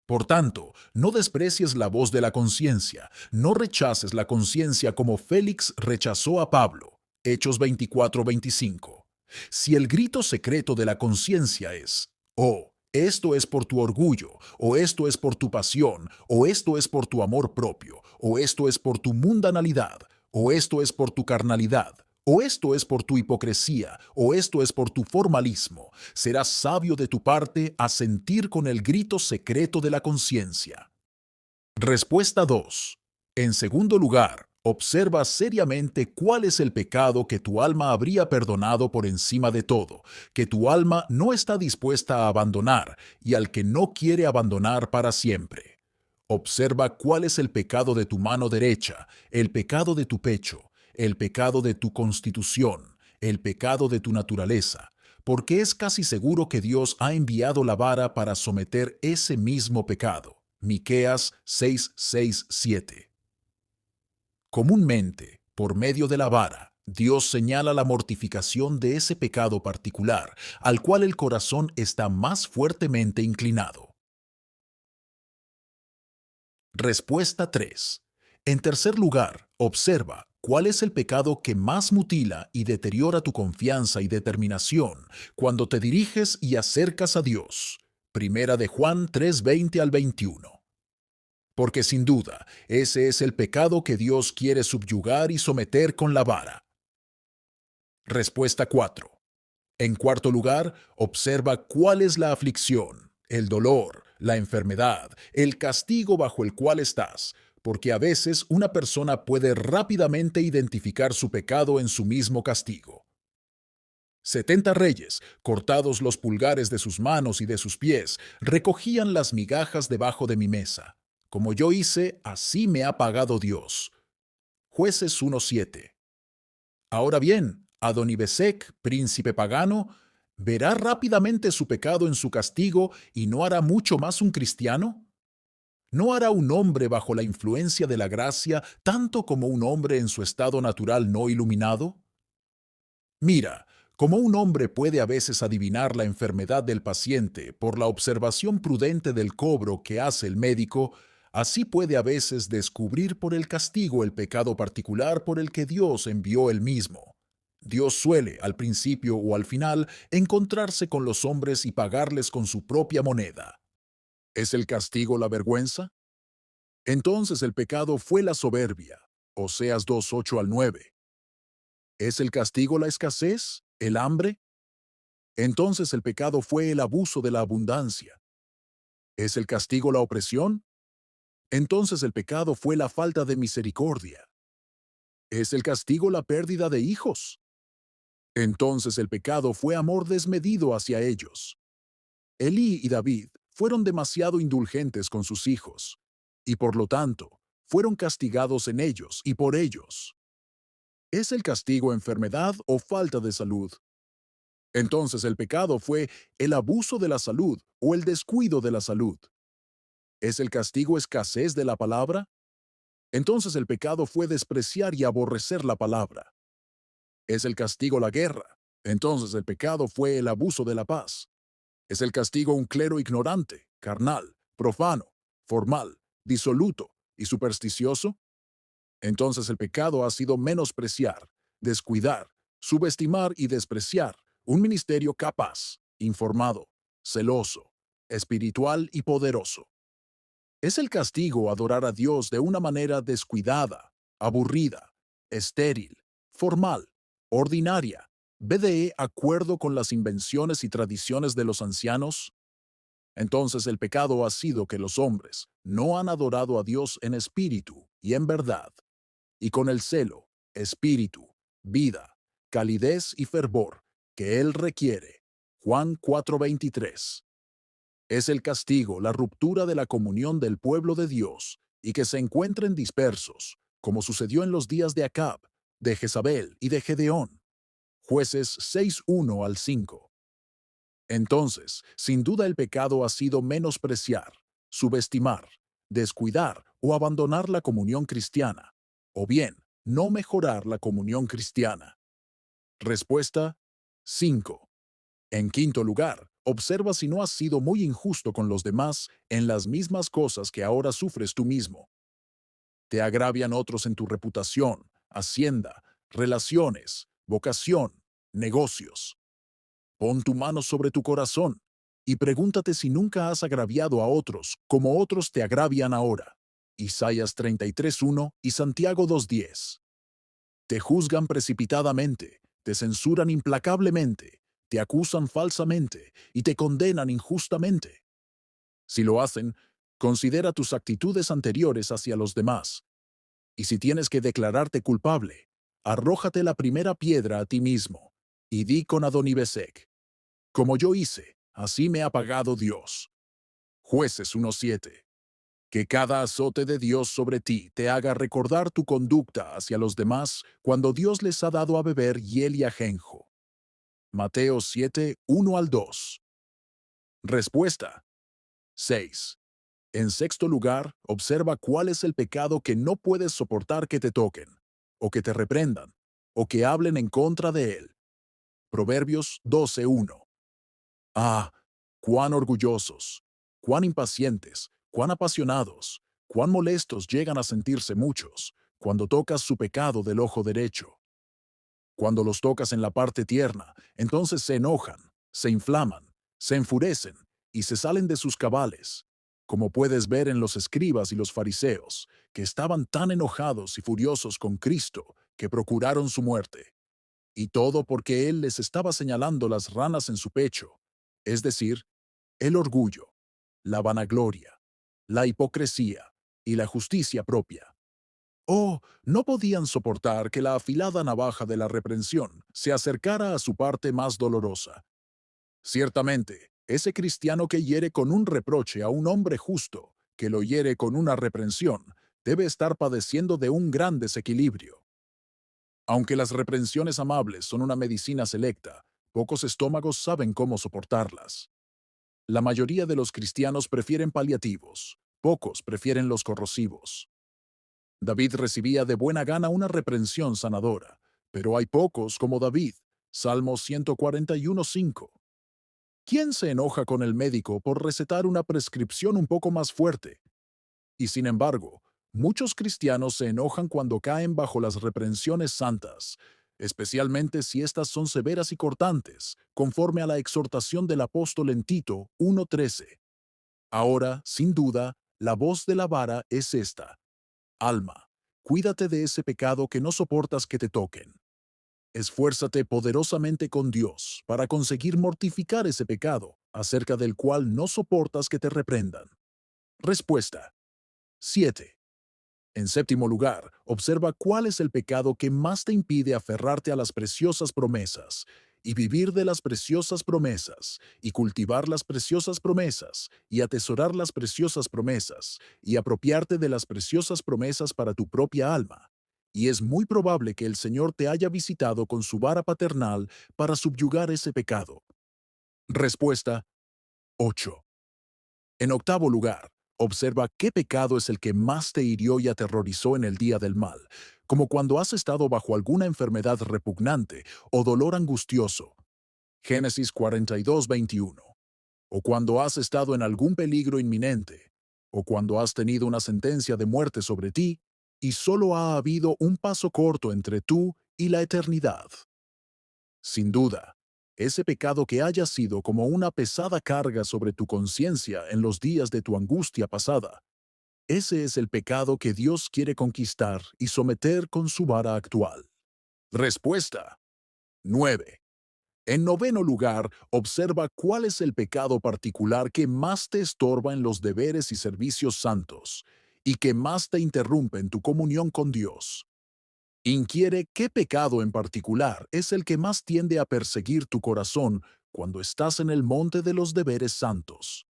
Por tanto, no desprecies la voz de la conciencia, no rechaces la conciencia como Félix rechazó a Pablo. Hechos 24:25. Si el grito secreto de la conciencia es: oh, esto es por tu orgullo, o esto es por tu pasión, o esto es por tu amor propio, o esto es por tu mundanalidad, o esto es por tu carnalidad, o esto es por tu hipocresía, o esto es por tu formalismo, serás sabio de tu parte a sentir con el grito secreto de la conciencia. Respuesta 2. En segundo lugar, observa seriamente cuál es el pecado que tu alma habría perdonado por encima de todo, que tu alma no está dispuesta a abandonar y al que no quiere abandonar para siempre. Observa cuál es el pecado de tu mano derecha, el pecado de tu pecho, el pecado de tu constitución, el pecado de tu naturaleza, porque es casi seguro que Dios ha enviado la vara para someter ese mismo pecado. Miqueas 6:6-7. Comúnmente, por medio de la vara, Dios señala la mortificación de ese pecado particular, al cual el corazón está más fuertemente inclinado. Respuesta 3. En tercer lugar, observa cuál es el pecado que más mutila y deteriora tu confianza y determinación cuando te diriges y acercas a Dios. Primera de Juan 3:20-21. Porque sin duda, ese es el pecado que Dios quiere subyugar y someter con la vara. Respuesta 4. En cuarto lugar, observa cuál es la aflicción, el dolor, la enfermedad, el castigo bajo el cual estás, porque a veces una persona puede rápidamente identificar su pecado en su mismo castigo. 70 reyes, cortados los pulgares de sus manos y de sus pies, recogían las migajas debajo de mi mesa. Como yo hice, así me ha pagado Dios. Jueces 1:7. Ahora bien, Adonibesec, príncipe pagano, ¿verá rápidamente su pecado en su castigo y no hará mucho más un cristiano? ¿No hará un hombre bajo la influencia de la gracia tanto como un hombre en su estado natural no iluminado? Mira, Como un hombre puede a veces adivinar la enfermedad del paciente por la observación prudente del cobro que hace el médico, así puede a veces descubrir por el castigo el pecado particular por el que Dios envió él mismo. Dios suele, al principio o al final, encontrarse con los hombres y pagarles con su propia moneda. ¿Es el castigo la vergüenza? Entonces el pecado fue la soberbia. Oseas 2:8 al 9. ¿Es el castigo la escasez, el hambre? Entonces el pecado fue el abuso de la abundancia. ¿Es el castigo la opresión? Entonces el pecado fue la falta de misericordia. ¿Es el castigo la pérdida de hijos? Entonces el pecado fue amor desmedido hacia ellos. Elí y David fueron demasiado indulgentes con sus hijos, y por lo tanto, fueron castigados en ellos y por ellos. ¿Es el castigo enfermedad o falta de salud? Entonces el pecado fue el abuso de la salud o el descuido de la salud. ¿Es el castigo escasez de la palabra? Entonces el pecado fue despreciar y aborrecer la palabra. ¿Es el castigo la guerra? Entonces el pecado fue el abuso de la paz. ¿Es el castigo un clero ignorante, carnal, profano, formal, disoluto y supersticioso? Entonces el pecado ha sido menospreciar, descuidar, subestimar y despreciar un ministerio capaz, informado, celoso, espiritual y poderoso. Es el castigo adorar a Dios de una manera descuidada, aburrida, estéril, formal, ordinaria, de acuerdo con las invenciones y tradiciones de los ancianos. Entonces el pecado ha sido que los hombres no han adorado a Dios en espíritu y en verdad, y con el celo, espíritu, vida, calidez y fervor que Él requiere. Juan 4:23. Es el castigo, la ruptura de la comunión del pueblo de Dios y que se encuentren dispersos, como sucedió en los días de Acab, de Jezabel y de Gedeón. Jueces 6:1 al 5. Entonces, sin duda el pecado ha sido menospreciar, subestimar, descuidar o abandonar la comunión cristiana, o bien, no mejorar la comunión cristiana. Respuesta 5. En quinto lugar, observa si no has sido muy injusto con los demás en las mismas cosas que ahora sufres tú mismo. Te agravian otros en tu reputación, hacienda, relaciones, vocación, negocios. Pon tu mano sobre tu corazón y pregúntate si nunca has agraviado a otros como otros te agravian ahora. Isaías 33:1 y Santiago 2:10. Te juzgan precipitadamente, te censuran implacablemente, te acusan falsamente y te condenan injustamente. Si lo hacen, considera tus actitudes anteriores hacia los demás. Y si tienes que declararte culpable, arrójate la primera piedra a ti mismo y di con Adonibesec: como yo hice, así me ha pagado Dios. Jueces 1:7. Que cada azote de Dios sobre ti te haga recordar tu conducta hacia los demás cuando Dios les ha dado a beber hiel y ajenjo. Mateo 7:1 al 2. Respuesta 6. En sexto lugar, observa cuál es el pecado que no puedes soportar que te toquen, o que te reprendan, o que hablen en contra de él. Proverbios 12:1. Ah, cuán orgullosos, cuán impacientes, cuán apasionados, cuán molestos llegan a sentirse muchos cuando tocas su pecado del ojo derecho. Cuando los tocas en la parte tierna, entonces se enojan, se inflaman, se enfurecen y se salen de sus cabales, como puedes ver en los escribas y los fariseos, que estaban tan enojados y furiosos con Cristo que procuraron su muerte. Y todo porque Él les estaba señalando las ranas en su pecho, es decir, el orgullo, la vanagloria, la hipocresía y la justicia propia. Oh, no podían soportar que la afilada navaja de la reprensión se acercara a su parte más dolorosa. Ciertamente, ese cristiano que hiere con un reproche a un hombre justo, que lo hiere con una reprensión, debe estar padeciendo de un gran desequilibrio. Aunque las reprensiones amables son una medicina selecta, pocos estómagos saben cómo soportarlas. La mayoría de los cristianos prefieren paliativos, pocos prefieren los corrosivos. David recibía de buena gana una reprensión sanadora, pero hay pocos como David, Salmo 141:5. ¿Quién se enoja con el médico por recetar una prescripción un poco más fuerte? Y sin embargo, muchos cristianos se enojan cuando caen bajo las reprensiones santas, especialmente si éstas son severas y cortantes, conforme a la exhortación del apóstol en Tito 1:13. Ahora, sin duda, la voz de la vara es esta: Alma, cuídate de ese pecado que no soportas que te toquen. Esfuérzate poderosamente con Dios para conseguir mortificar ese pecado, acerca del cual no soportas que te reprendan. Respuesta: 7. En séptimo lugar, observa cuál es el pecado que más te impide aferrarte a las preciosas promesas, y vivir de las preciosas promesas, y cultivar las preciosas promesas, y atesorar las preciosas promesas, y apropiarte de las preciosas promesas para tu propia alma. Y es muy probable que el Señor te haya visitado con su vara paternal para subyugar ese pecado. Respuesta: 8. En octavo lugar, observa qué pecado es el que más te hirió y aterrorizó en el día del mal, como cuando has estado bajo alguna enfermedad repugnante o dolor angustioso. Génesis 42:21. O cuando has estado en algún peligro inminente, o cuando has tenido una sentencia de muerte sobre ti, y solo ha habido un paso corto entre tú y la eternidad. Sin duda, ese pecado que haya sido como una pesada carga sobre tu conciencia en los días de tu angustia pasada, ese es el pecado que Dios quiere conquistar y someter con su vara actual. Respuesta: 9. En noveno lugar, observa cuál es el pecado particular que más te estorba en los deberes y servicios santos, y que más te interrumpe en tu comunión con Dios. Inquiere qué pecado en particular es el que más tiende a perseguir tu corazón cuando estás en el monte de los deberes santos.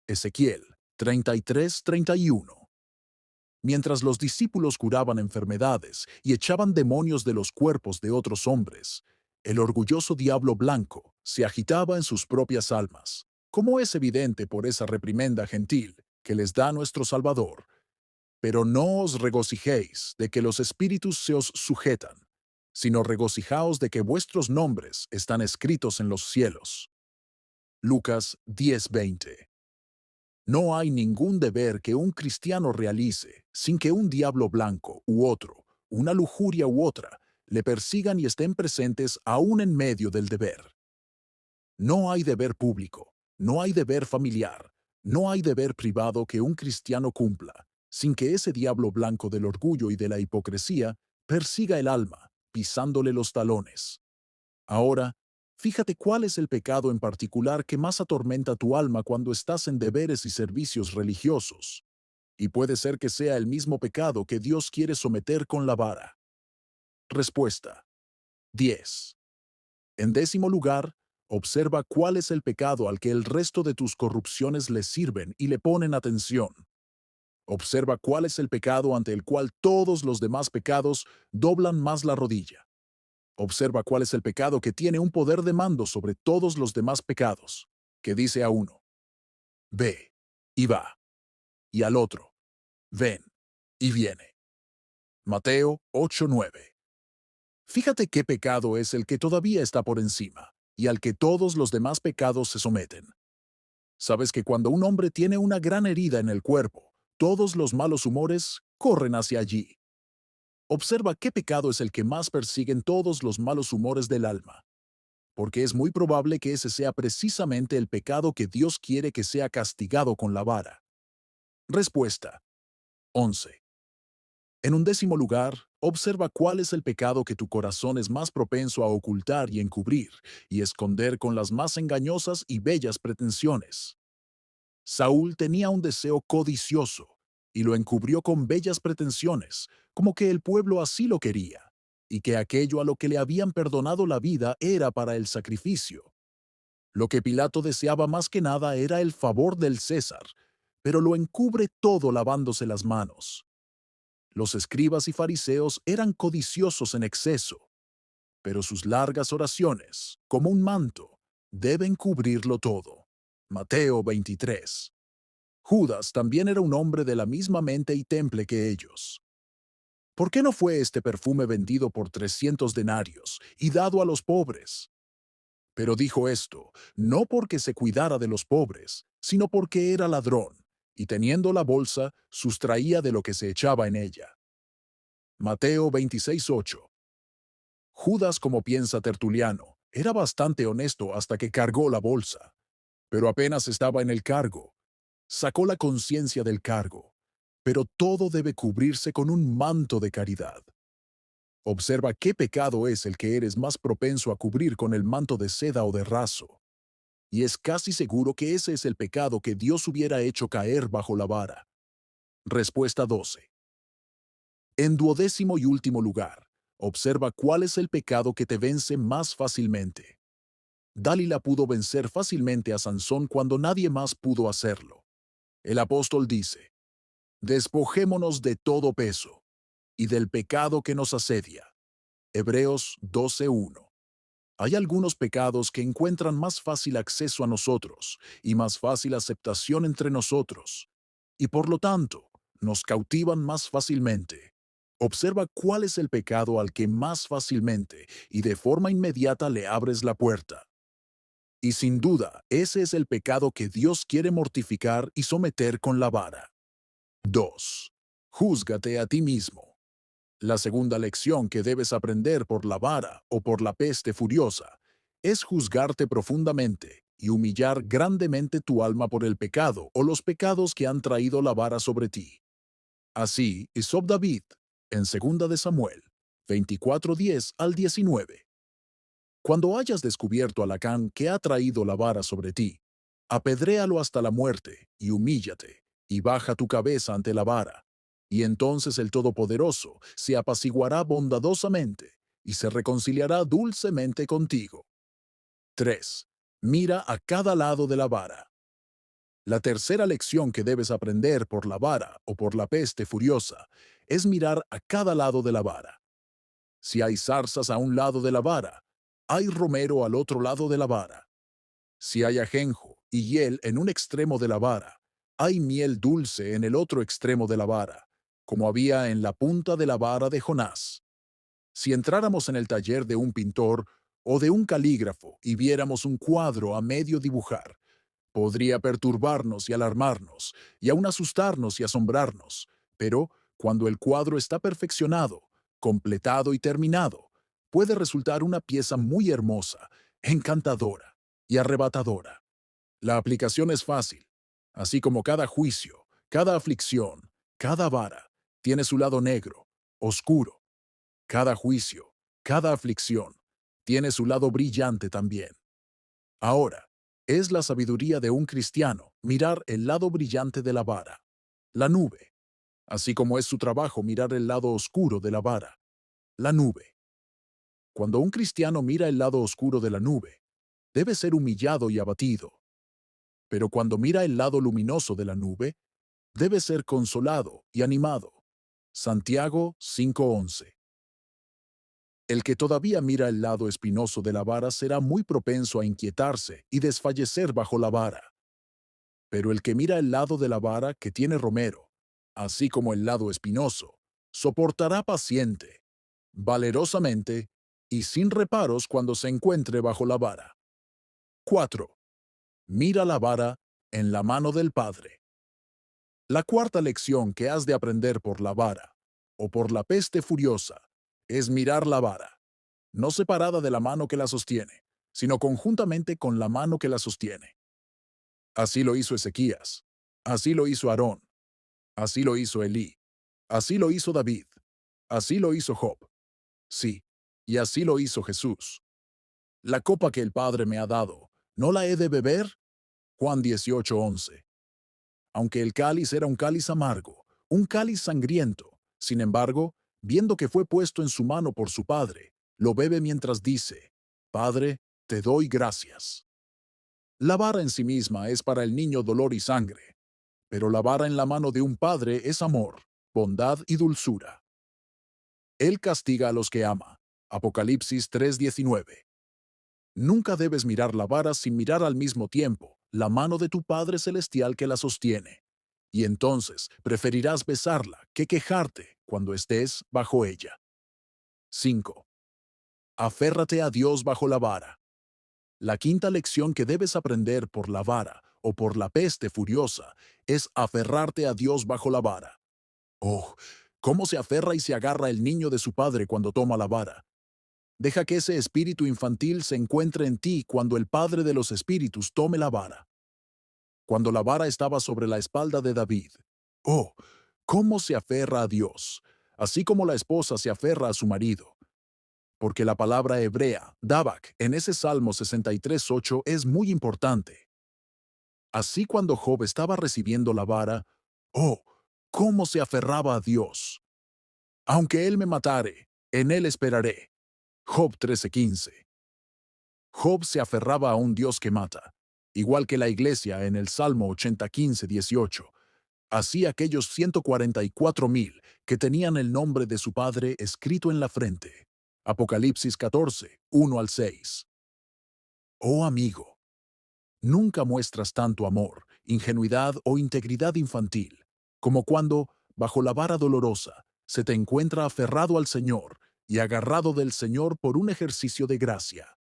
Ezequiel 33:31. Mientras los discípulos curaban enfermedades y echaban demonios de los cuerpos de otros hombres, el orgulloso diablo blanco se agitaba en sus propias almas, como es evidente por esa reprimenda gentil que les da nuestro Salvador. Pero no os regocijéis de que los espíritus se os sujetan, sino regocijaos de que vuestros nombres están escritos en los cielos. Lucas 10:20. No hay ningún deber que un cristiano realice sin que un diablo blanco u otro, una lujuria u otra, le persigan y estén presentes aún en medio del deber. No hay deber público, no hay deber familiar, no hay deber privado que un cristiano cumpla, sin que ese diablo blanco del orgullo y de la hipocresía persiga el alma, pisándole los talones. Ahora, fíjate cuál es el pecado en particular que más atormenta tu alma cuando estás en deberes y servicios religiosos. Y puede ser que sea el mismo pecado que Dios quiere someter con la vara. Respuesta: 10. En décimo lugar, observa cuál es el pecado al que el resto de tus corrupciones le sirven y le ponen atención. Observa cuál es el pecado ante el cual todos los demás pecados doblan más la rodilla. Observa cuál es el pecado que tiene un poder de mando sobre todos los demás pecados, que dice a uno: ve y va, y al otro: ven y viene. Mateo 8:9. Fíjate qué pecado es el que todavía está por encima, y al que todos los demás pecados se someten. Sabes que cuando un hombre tiene una gran herida en el cuerpo, todos los malos humores corren hacia allí. Observa qué pecado es el que más persiguen todos los malos humores del alma, porque es muy probable que ese sea precisamente el pecado que Dios quiere que sea castigado con la vara. Respuesta: 11. En un décimo lugar, observa cuál es el pecado que tu corazón es más propenso a ocultar y encubrir, y esconder con las más engañosas y bellas pretensiones. Saúl tenía un deseo codicioso, y lo encubrió con bellas pretensiones, como que el pueblo así lo quería, y que aquello a lo que le habían perdonado la vida era para el sacrificio. Lo que Pilato deseaba más que nada era el favor del César, pero lo encubre todo lavándose las manos. Los escribas y fariseos eran codiciosos en exceso, pero sus largas oraciones, como un manto, deben cubrirlo todo. Mateo 23. Judas también era un hombre de la misma mente y temple que ellos. ¿Por qué no fue este perfume vendido por 300 denarios y dado a los pobres? Pero dijo esto, no porque se cuidara de los pobres, sino porque era ladrón, y teniendo la bolsa, sustraía de lo que se echaba en ella. Mateo 26:8. Judas, como piensa Tertuliano, era bastante honesto hasta que cargó la bolsa, pero apenas estaba en el cargo. Sacó la conciencia del cargo, pero todo debe cubrirse con un manto de caridad. Observa qué pecado es el que eres más propenso a cubrir con el manto de seda o de raso. Y es casi seguro que ese es el pecado que Dios hubiera hecho caer bajo la vara. Respuesta 12. En duodécimo y último lugar, observa cuál es el pecado que te vence más fácilmente. Dálila pudo vencer fácilmente a Sansón cuando nadie más pudo hacerlo. El apóstol dice, despojémonos de todo peso y del pecado que nos asedia. Hebreos 12:1. Hay algunos pecados que encuentran más fácil acceso a nosotros y más fácil aceptación entre nosotros, y por lo tanto, nos cautivan más fácilmente. Observa cuál es el pecado al que más fácilmente y de forma inmediata le abres la puerta. Y sin duda, ese es el pecado que Dios quiere mortificar y someter con la vara. 2. Júzgate a ti mismo. La segunda lección que debes aprender por la vara o por la peste furiosa es juzgarte profundamente y humillar grandemente tu alma por el pecado o los pecados que han traído la vara sobre ti. Así hizo David en 2 de Samuel 24:10 al 19. Cuando hayas descubierto al Acán que ha traído la vara sobre ti, apedréalo hasta la muerte y humíllate, y baja tu cabeza ante la vara. Y entonces el Todopoderoso se apaciguará bondadosamente y se reconciliará dulcemente contigo. 3. Mira a cada lado de la vara. La tercera lección que debes aprender por la vara o por la peste furiosa es mirar a cada lado de la vara. Si hay zarzas a un lado de la vara, hay romero al otro lado de la vara. Si hay ajenjo y hiel en un extremo de la vara, hay miel dulce en el otro extremo de la vara, como había en la punta de la vara de Jonás. Si entráramos en el taller de un pintor o de un calígrafo y viéramos un cuadro a medio dibujar, podría perturbarnos y alarmarnos, y aún asustarnos y asombrarnos, pero cuando el cuadro está perfeccionado, completado y terminado, puede resultar una pieza muy hermosa, encantadora y arrebatadora. La aplicación es fácil, así como cada juicio, cada aflicción, cada vara, tiene su lado negro, oscuro. Cada juicio, cada aflicción, tiene su lado brillante también. Ahora, es la sabiduría de un cristiano mirar el lado brillante de la vara, la nube, así como es su trabajo mirar el lado oscuro de la vara, la nube. Cuando un cristiano mira el lado oscuro de la nube, debe ser humillado y abatido, pero cuando mira el lado luminoso de la nube, debe ser consolado y animado. Santiago 5:11. El que todavía mira el lado espinoso de la vara será muy propenso a inquietarse y desfallecer bajo la vara. Pero el que mira el lado de la vara que tiene romero, así como el lado espinoso, soportará paciente, valerosamente y sin reparos cuando se encuentre bajo la vara. 4. Mira la vara en la mano del Padre. La cuarta lección que has de aprender por la vara, o por la peste furiosa, es mirar la vara, no separada de la mano que la sostiene, sino conjuntamente con la mano que la sostiene. Así lo hizo Ezequías, así lo hizo Aarón, así lo hizo Elí, así lo hizo David, así lo hizo Job. Sí, y así lo hizo Jesús. La copa que el Padre me ha dado, ¿no la he de beber? Juan 18:11. Aunque el cáliz era un cáliz amargo, un cáliz sangriento, sin embargo, viendo que fue puesto en su mano por su Padre, lo bebe mientras dice, Padre, te doy gracias. La vara en sí misma es para el niño dolor y sangre, pero la vara en la mano de un padre es amor, bondad y dulzura. Él castiga a los que ama. Apocalipsis 3:19. Nunca debes mirar la vara sin mirar al mismo tiempo la mano de tu Padre Celestial que la sostiene. y entonces preferirás besarla que quejarte cuando estés bajo ella. 5. Aférrate a Dios bajo la vara. La quinta lección que debes aprender por la vara o por la peste furiosa es aferrarte a Dios bajo la vara. Oh, ¿cómo se aferra y se agarra el niño de su padre cuando toma la vara? Deja que ese espíritu infantil se encuentre en ti cuando el Padre de los Espíritus tome la vara. Cuando la vara estaba sobre la espalda de David. Oh, ¿cómo se aferra a Dios? Así como la esposa se aferra a su marido. Porque la palabra hebrea, dabak, en ese Salmo 63:8 es muy importante. Así cuando Job estaba recibiendo la vara, oh, cómo se aferraba a Dios. Aunque él me matare, en él esperaré. Job 13:15. Job se aferraba a un Dios que mata, igual que la iglesia en el Salmo 80:15-18. Así aquellos 144,000 que tenían el nombre de su padre escrito en la frente. Apocalipsis 14:1-6. Oh amigo, nunca muestras tanto amor, ingenuidad o integridad infantil como cuando, bajo la vara dolorosa, se te encuentra aferrado al Señor y agarrado del Señor por un ejercicio de gracia.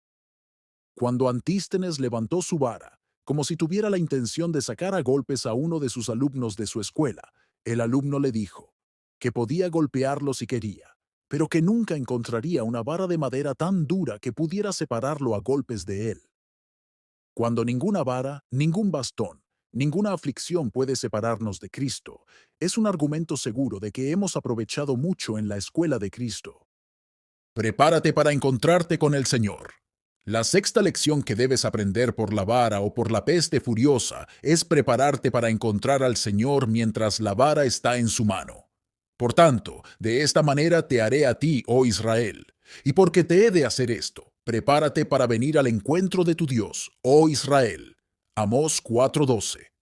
Cuando Antístenes levantó su vara, como si tuviera la intención de sacar a golpes a uno de sus alumnos de su escuela, el alumno le dijo que podía golpearlo si quería, pero que nunca encontraría una vara de madera tan dura que pudiera separarlo a golpes de él. Cuando ninguna vara, ningún bastón, ninguna aflicción puede separarnos de Cristo, es un argumento seguro de que hemos aprovechado mucho en la escuela de Cristo. Prepárate para encontrarte con el Señor. La sexta lección que debes aprender por la vara o por la peste furiosa es prepararte para encontrar al Señor mientras la vara está en su mano. Por tanto, de esta manera te haré a ti, oh Israel. Y porque te he de hacer esto, prepárate para venir al encuentro de tu Dios, oh Israel. Amós 4:12.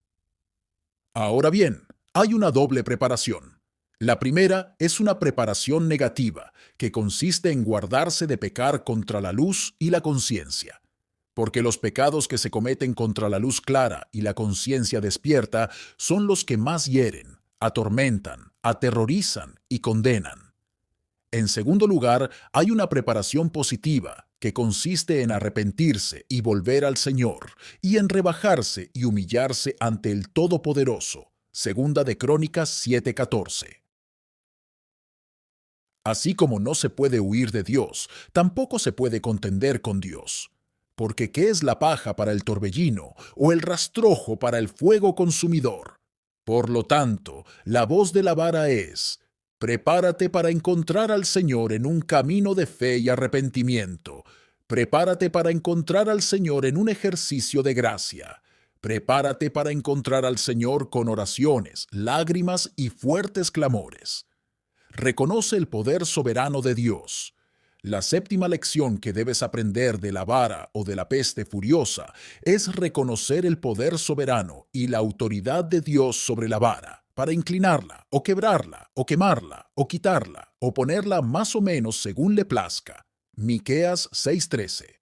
Ahora bien, hay una doble preparación. La primera es una preparación negativa, que consiste en guardarse de pecar contra la luz y la conciencia. Porque los pecados que se cometen contra la luz clara y la conciencia despierta son los que más hieren, atormentan, aterrorizan y condenan. En segundo lugar, hay una preparación positiva, que consiste en arrepentirse y volver al Señor, y en rebajarse y humillarse ante el Todopoderoso. Segunda de Crónicas 7:14. Así como no se puede huir de Dios, tampoco se puede contender con Dios. Porque ¿qué es la paja para el torbellino o el rastrojo para el fuego consumidor? Por lo tanto, la voz de la vara es: prepárate para encontrar al Señor en un camino de fe y arrepentimiento. Prepárate para encontrar al Señor en un ejercicio de gracia. Prepárate para encontrar al Señor con oraciones, lágrimas y fuertes clamores. Reconoce el poder soberano de Dios. La séptima lección que debes aprender de la vara o de la peste furiosa es reconocer el poder soberano y la autoridad de Dios sobre la vara, para inclinarla, o quebrarla, o quemarla, o quitarla, o ponerla más o menos según le plazca. Miqueas 6:13.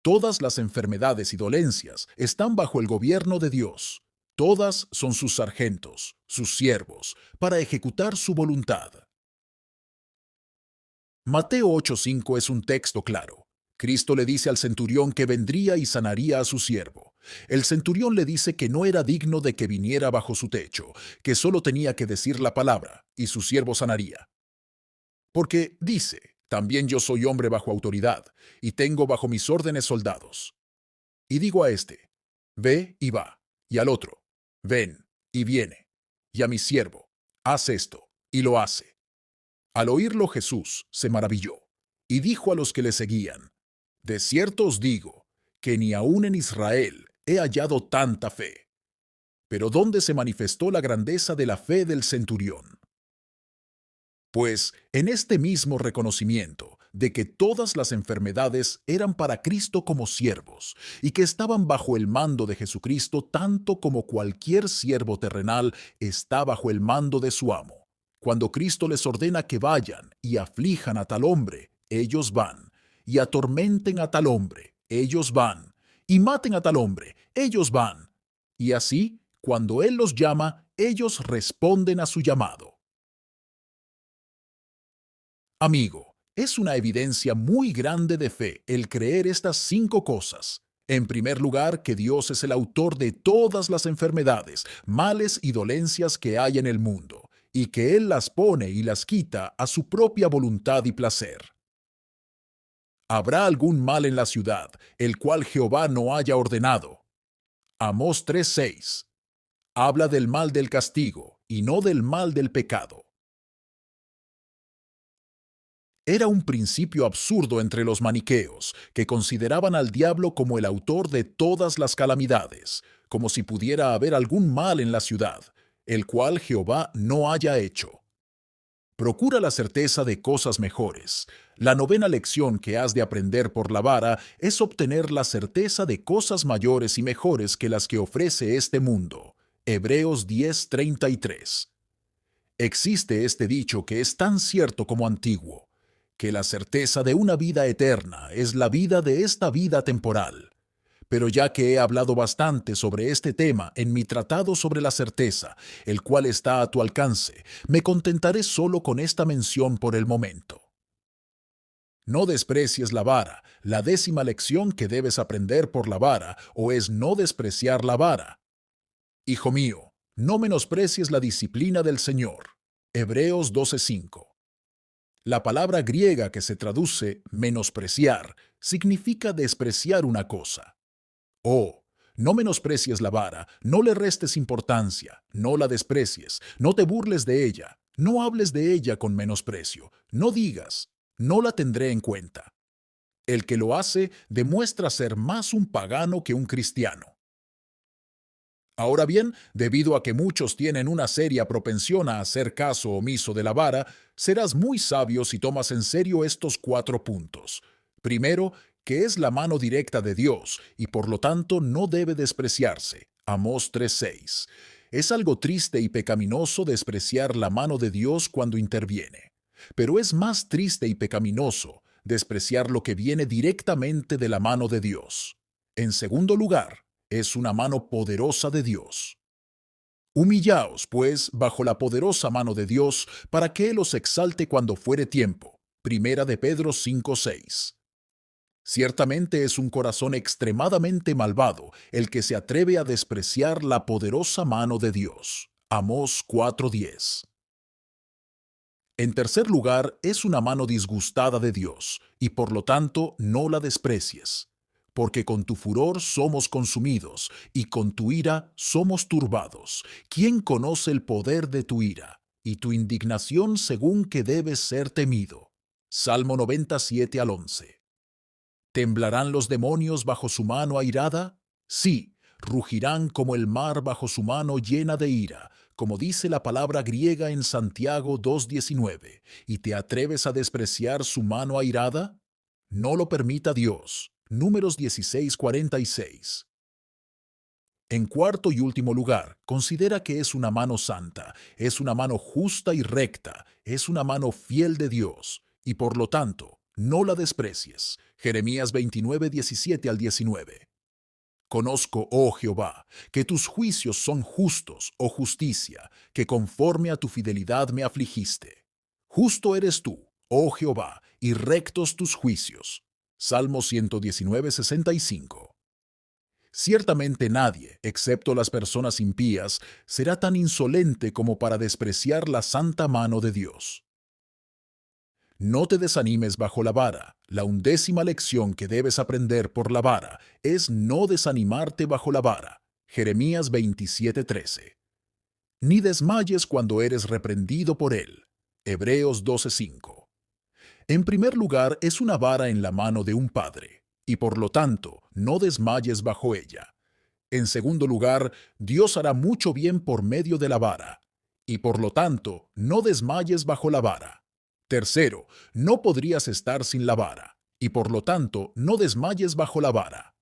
Todas las enfermedades y dolencias están bajo el gobierno de Dios. Todas son sus sargentos, sus siervos, para ejecutar su voluntad. Mateo 8:5 es un texto claro. Cristo le dice al centurión que vendría y sanaría a su siervo. El centurión le dice que no era digno de que viniera bajo su techo, que solo tenía que decir la palabra, y su siervo sanaría. Porque dice: también yo soy hombre bajo autoridad, y tengo bajo mis órdenes soldados. Y digo a este: ve y va, y al otro: ven y viene, y a mi siervo: haz esto, y lo hace. Al oírlo Jesús se maravilló, y dijo a los que le seguían: de cierto os digo, que ni aun en Israel he hallado tanta fe. Pero ¿dónde se manifestó la grandeza de la fe del centurión? Pues en este mismo reconocimiento de que todas las enfermedades eran para Cristo como siervos, y que estaban bajo el mando de Jesucristo tanto como cualquier siervo terrenal está bajo el mando de su amo. Cuando Cristo les ordena que vayan y aflijan a tal hombre, ellos van, y atormenten a tal hombre, ellos van, y maten a tal hombre, ellos van. Y así, cuando Él los llama, ellos responden a su llamado. Amigo, es una evidencia muy grande de fe el creer estas 5 cosas. En primer lugar, que Dios es el autor de todas las enfermedades, males y dolencias que hay en el mundo, y que Él las pone y las quita a su propia voluntad y placer. ¿Habrá algún mal en la ciudad, el cual Jehová no haya ordenado? Amós 3:6. Habla del mal del castigo y no del mal del pecado. Era un principio absurdo entre los maniqueos, que consideraban al diablo como el autor de todas las calamidades, como si pudiera haber algún mal en la ciudad, el cual Jehová no haya hecho. Procura la certeza de cosas mejores. La novena lección que has de aprender por la vara es obtener la certeza de cosas mayores y mejores que las que ofrece este mundo. Hebreos 10:33. Existe este dicho que es tan cierto como antiguo, que la certeza de una vida eterna es la vida de esta vida temporal. Pero ya que he hablado bastante sobre este tema en mi tratado sobre la certeza, el cual está a tu alcance, me contentaré solo con esta mención por el momento. No desprecies la vara. La 10ª lección que debes aprender por la vara, o es no despreciar la vara. Hijo mío, no menosprecies la disciplina del Señor. Hebreos 12:5. La palabra griega que se traduce menospreciar significa despreciar una cosa. Oh, no menosprecies la vara, no le restes importancia, no la desprecies, no te burles de ella, no hables de ella con menosprecio, no digas, no la tendré en cuenta. El que lo hace demuestra ser más un pagano que un cristiano. Ahora bien, debido a que muchos tienen una seria propensión a hacer caso omiso de la vara, serás muy sabio si tomas en serio estos 4 puntos. Primero, que es la mano directa de Dios y por lo tanto no debe despreciarse. Amós 3:6. Es algo triste y pecaminoso despreciar la mano de Dios cuando interviene. Pero es más triste y pecaminoso despreciar lo que viene directamente de la mano de Dios. En segundo lugar, es una mano poderosa de Dios. Humillaos, pues, bajo la poderosa mano de Dios, para que Él os exalte cuando fuere tiempo. Primera de Pedro 5:6. Ciertamente es un corazón extremadamente malvado el que se atreve a despreciar la poderosa mano de Dios. Amós 4:10. En tercer lugar, es una mano disgustada de Dios, y por lo tanto no la desprecies. Porque con tu furor somos consumidos, y con tu ira somos turbados. ¿Quién conoce el poder de tu ira, y tu indignación según que debes ser temido? Salmo 97:11. ¿Temblarán los demonios bajo su mano airada? Sí, rugirán como el mar bajo su mano llena de ira, como dice la palabra griega en Santiago 2:19. ¿Y te atreves a despreciar su mano airada? No lo permita Dios. Números 16:46. En cuarto y último lugar, considera que es una mano santa, es una mano justa y recta, es una mano fiel de Dios, y por lo tanto, no la desprecies. Jeremías 29:17-19. Conozco, oh Jehová, que tus juicios son justos, oh justicia, que conforme a tu fidelidad me afligiste. Justo eres tú, oh Jehová, y rectos tus juicios. Salmo 119:65. Ciertamente nadie, excepto las personas impías, será tan insolente como para despreciar la santa mano de Dios. No te desanimes bajo la vara. La 11ª lección que debes aprender por la vara es no desanimarte bajo la vara. Jeremías 27:13. Ni desmayes cuando eres reprendido por él. Hebreos 12:5. En primer lugar, es una vara en la mano de un padre, y por lo tanto, no desmayes bajo ella. En segundo lugar, Dios hará mucho bien por medio de la vara, y por lo tanto, no desmayes bajo la vara. Tercero, no podrías estar sin la vara, y por lo tanto, no desmayes bajo la vara.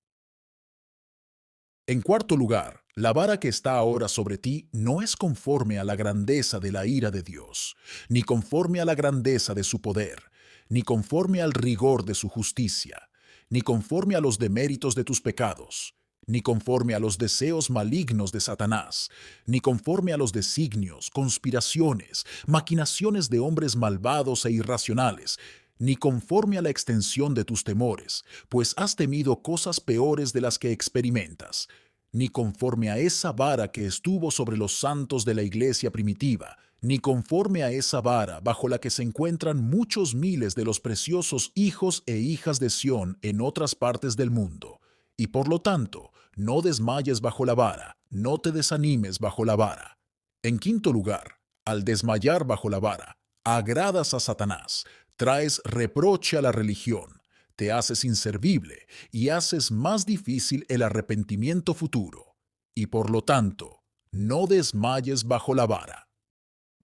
En cuarto lugar, la vara que está ahora sobre ti no es conforme a la grandeza de la ira de Dios, ni conforme a la grandeza de su poder, ni conforme al rigor de su justicia, ni conforme a los deméritos de tus pecados, ni conforme a los deseos malignos de Satanás, ni conforme a los designios, conspiraciones, maquinaciones de hombres malvados e irracionales, ni conforme a la extensión de tus temores, pues has temido cosas peores de las que experimentas, ni conforme a esa vara que estuvo sobre los santos de la iglesia primitiva, ni conforme a esa vara bajo la que se encuentran muchos miles de los preciosos hijos e hijas de Sión en otras partes del mundo. Y por lo tanto, no desmayes bajo la vara, no te desanimes bajo la vara. En quinto lugar, al desmayar bajo la vara, agradas a Satanás, traes reproche a la religión, te haces inservible y haces más difícil el arrepentimiento futuro. Y por lo tanto, no desmayes bajo la vara.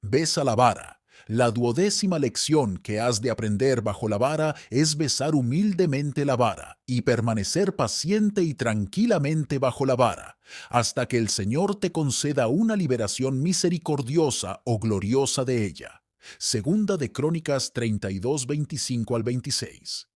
Besa la vara. La 12ª lección que has de aprender bajo la vara es besar humildemente la vara y permanecer paciente y tranquilamente bajo la vara, hasta que el Señor te conceda una liberación misericordiosa o gloriosa de ella. Segunda de Crónicas 32, 25 al 26.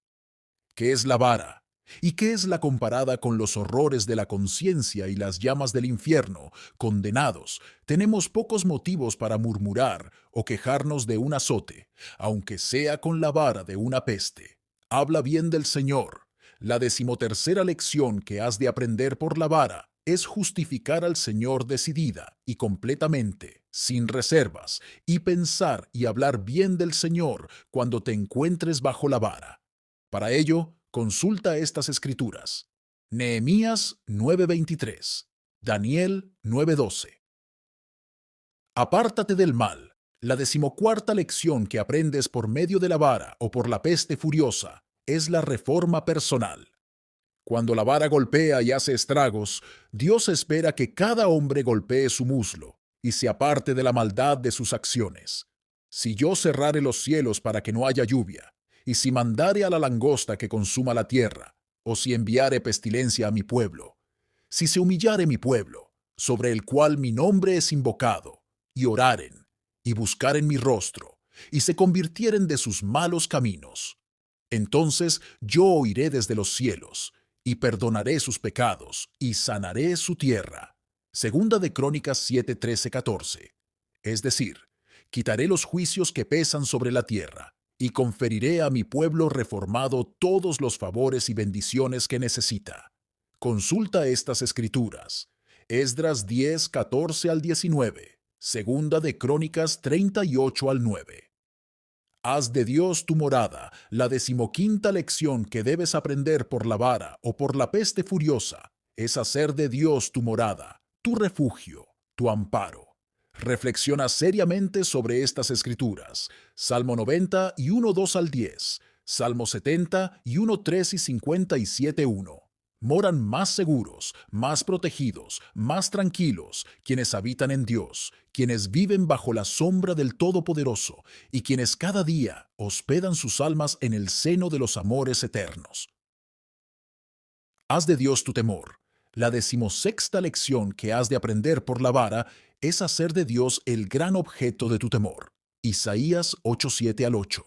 ¿Qué es la vara? ¿Y qué es la comparada con los horrores de la conciencia y las llamas del infierno? Condenados, tenemos pocos motivos para murmurar o quejarnos de un azote, aunque sea con la vara de una peste. Habla bien del Señor. La 13ª lección que has de aprender por la vara es justificar al Señor decidida y completamente, sin reservas, y pensar y hablar bien del Señor cuando te encuentres bajo la vara. Para ello, consulta estas escrituras. Nehemías 9:23, Daniel 9:12. Apártate del mal. La 14ª lección que aprendes por medio de la vara o por la peste furiosa es la reforma personal. Cuando la vara golpea y hace estragos, Dios espera que cada hombre golpee su muslo y se aparte de la maldad de sus acciones. Si yo cerrare los cielos para que no haya lluvia, y si mandare a la langosta que consuma la tierra, o si enviare pestilencia a mi pueblo, si se humillare mi pueblo, sobre el cual mi nombre es invocado, y oraren, y buscaren mi rostro, y se convirtieren de sus malos caminos, entonces yo oiré desde los cielos, y perdonaré sus pecados, y sanaré su tierra. Segunda de Crónicas 7, 13, 14. Es decir, quitaré los juicios que pesan sobre la tierra, y conferiré a mi pueblo reformado todos los favores y bendiciones que necesita. Consulta estas escrituras. Esdras 10, 14 al 19. Segunda de Crónicas 38 al 9. Haz de Dios tu morada, la 15ª lección que debes aprender por la vara o por la peste furiosa, es hacer de Dios tu morada, tu refugio, tu amparo. Reflexiona seriamente sobre estas escrituras. Salmo 90 y 1, 2 al 10. Salmo 70 y 1, 3 y 57, 1. Moran más seguros, más protegidos, más tranquilos, quienes habitan en Dios, quienes viven bajo la sombra del Todopoderoso y quienes cada día hospedan sus almas en el seno de los amores eternos. Haz de Dios tu temor. La 16ª lección que has de aprender por la vara es hacer de Dios el gran objeto de tu temor. Isaías 8, 7 al 8.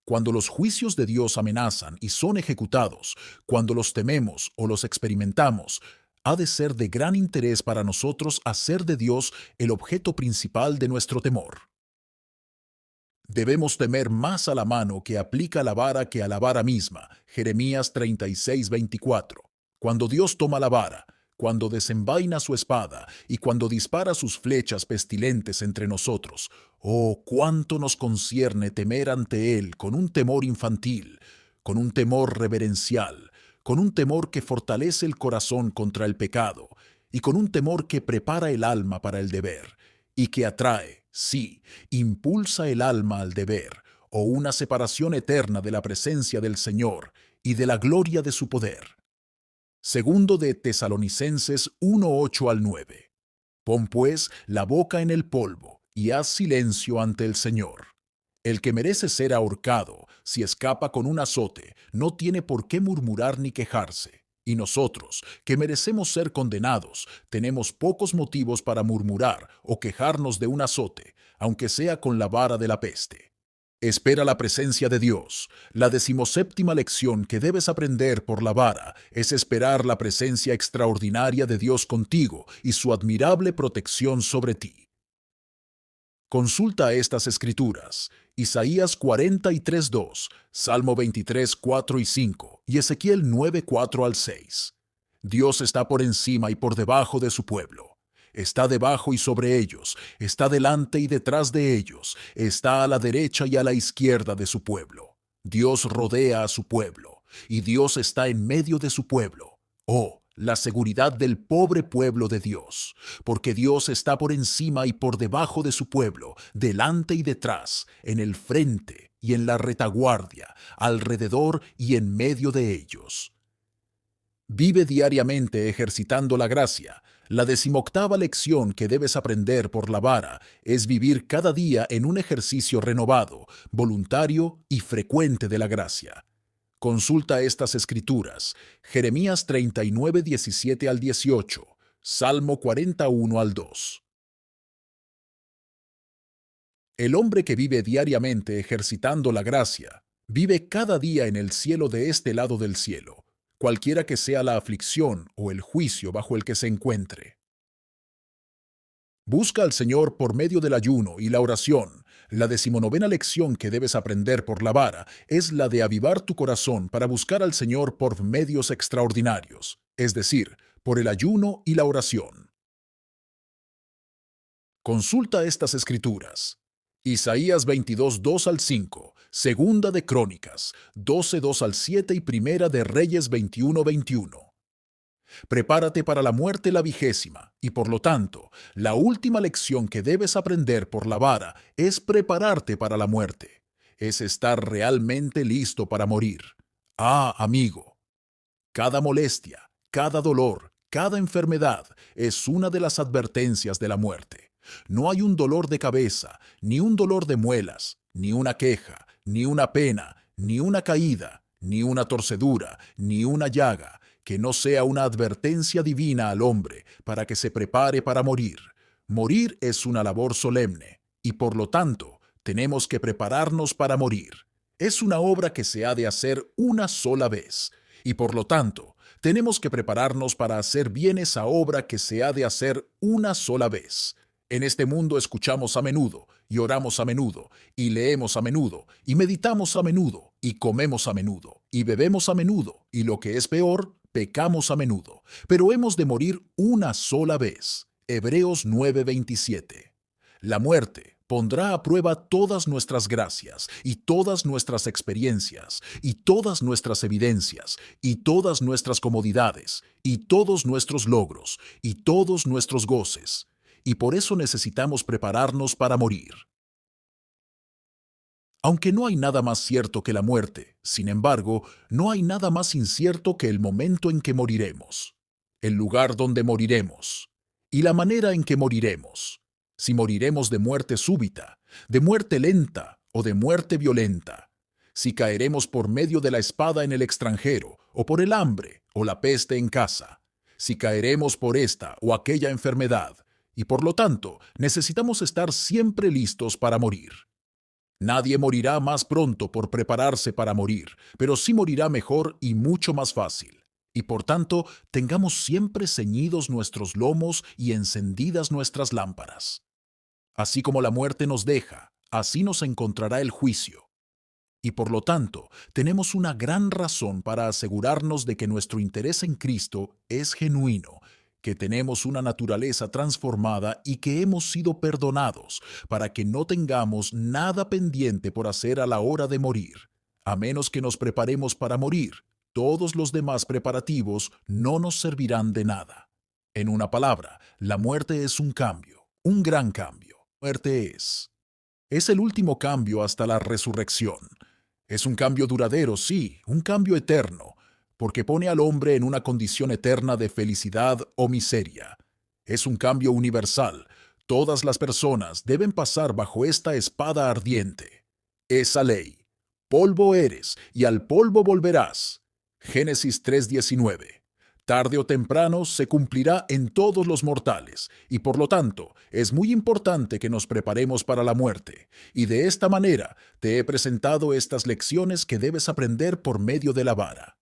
Cuando los juicios de Dios amenazan y son ejecutados, cuando los tememos o los experimentamos, ha de ser de gran interés para nosotros hacer de Dios el objeto principal de nuestro temor. Debemos temer más a la mano que aplica la vara que a la vara misma. Jeremías 36, 24. Cuando Dios toma la vara, cuando desenvaina su espada y cuando dispara sus flechas pestilentes entre nosotros, oh, cuánto nos concierne temer ante Él con un temor infantil, con un temor reverencial, con un temor que fortalece el corazón contra el pecado y con un temor que prepara el alma para el deber y que atrae, sí, impulsa el alma al deber o una separación eterna de la presencia del Señor y de la gloria de su poder. Segundo de Tesalonicenses 1, 8 al 9. Pon pues la boca en el polvo y haz silencio ante el Señor. El que merece ser ahorcado, si escapa con un azote, no tiene por qué murmurar ni quejarse. Y nosotros, que merecemos ser condenados, tenemos pocos motivos para murmurar o quejarnos de un azote, aunque sea con la vara de la peste. Espera la presencia de Dios. La 17ª lección que debes aprender por la vara es esperar la presencia extraordinaria de Dios contigo y su admirable protección sobre ti. Consulta estas escrituras: Isaías 43:2, Salmo 23:4 y 5 y Ezequiel 9:4 al 6. Dios está por encima y por debajo de su pueblo. Está debajo y sobre ellos, está delante y detrás de ellos, está a la derecha y a la izquierda de su pueblo. Dios rodea a su pueblo, y Dios está en medio de su pueblo. Oh, la seguridad del pobre pueblo de Dios, porque Dios está por encima y por debajo de su pueblo, delante y detrás, en el frente y en la retaguardia, alrededor y en medio de ellos. Vive diariamente ejercitando la gracia. La 18ª lección que debes aprender por la vara es vivir cada día en un ejercicio renovado, voluntario y frecuente de la gracia. Consulta estas escrituras: Jeremías 39:17 al 18, Salmo 41 al 2. El hombre que vive diariamente ejercitando la gracia, vive cada día en el cielo de este lado del cielo, cualquiera que sea la aflicción o el juicio bajo el que se encuentre. Busca al Señor por medio del ayuno y la oración. La 19ª lección que debes aprender por la vara es la de avivar tu corazón para buscar al Señor por medios extraordinarios, es decir, por el ayuno y la oración. Consulta estas escrituras: Isaías 22:2 al 5, Segunda de Crónicas 12:2 al 7 y Primera de Reyes 21:21. Prepárate para la muerte la 20ª, y por lo tanto, la última lección que debes aprender por la vara es prepararte para la muerte. Es estar realmente listo para morir. Ah, amigo, cada molestia, cada dolor, cada enfermedad es una de las advertencias de la muerte. No hay un dolor de cabeza, ni un dolor de muelas, ni una queja, ni una pena, ni una caída, ni una torcedura, ni una llaga, que no sea una advertencia divina al hombre para que se prepare para morir. Morir es una labor solemne, y por lo tanto, tenemos que prepararnos para morir. Es una obra que se ha de hacer una sola vez, y por lo tanto, tenemos que prepararnos para hacer bien esa obra que se ha de hacer una sola vez. En este mundo escuchamos a menudo, y oramos a menudo, y leemos a menudo, y meditamos a menudo, y comemos a menudo, y bebemos a menudo, y lo que es peor, pecamos a menudo. Pero hemos de morir una sola vez. Hebreos 9:27. La muerte pondrá a prueba todas nuestras gracias, y todas nuestras experiencias, y todas nuestras evidencias, y todas nuestras comodidades, y todos nuestros logros, y todos nuestros goces. Y por eso necesitamos prepararnos para morir. Aunque no hay nada más cierto que la muerte, sin embargo, no hay nada más incierto que el momento en que moriremos, el lugar donde moriremos, y la manera en que moriremos. Si moriremos de muerte súbita, de muerte lenta o de muerte violenta. Si caeremos por medio de la espada en el extranjero, o por el hambre o la peste en casa. Si caeremos por esta o aquella enfermedad, y por lo tanto necesitamos estar siempre listos para morir. Nadie morirá más pronto por prepararse para morir, pero sí morirá mejor y mucho más fácil. Y por tanto, tengamos siempre ceñidos nuestros lomos y encendidas nuestras lámparas. Así como la muerte nos deja, así nos encontrará el juicio. Y por lo tanto, tenemos una gran razón para asegurarnos de que nuestro interés en Cristo es genuino, que tenemos una naturaleza transformada y que hemos sido perdonados, para que no tengamos nada pendiente por hacer a la hora de morir. A menos que nos preparemos para morir, todos los demás preparativos no nos servirán de nada. En una palabra, la muerte es un cambio, un gran cambio. Muerte es el último cambio hasta la resurrección. Es un cambio duradero, sí, un cambio eterno, porque pone al hombre en una condición eterna de felicidad o miseria. Es un cambio universal. Todas las personas deben pasar bajo esta espada ardiente. Esa ley: polvo eres y al polvo volverás. Génesis 3:19. Tarde o temprano se cumplirá en todos los mortales, y por lo tanto es muy importante que nos preparemos para la muerte. Y de esta manera te he presentado estas lecciones que debes aprender por medio de la vara.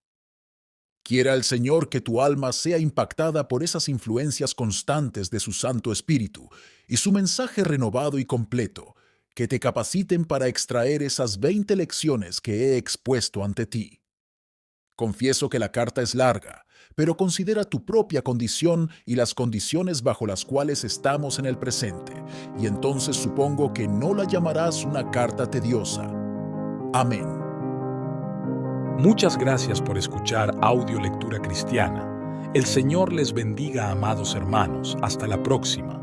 Quiera el Señor que tu alma sea impactada por esas influencias constantes de su Santo Espíritu y su mensaje renovado y completo, que te capaciten para extraer esas 20 lecciones que he expuesto ante ti. Confieso que la carta es larga, pero considera tu propia condición y las condiciones bajo las cuales estamos en el presente, y entonces supongo que no la llamarás una carta tediosa. Amén. Muchas gracias por escuchar Audio Lectura Cristiana. El Señor les bendiga, amados hermanos. Hasta la próxima.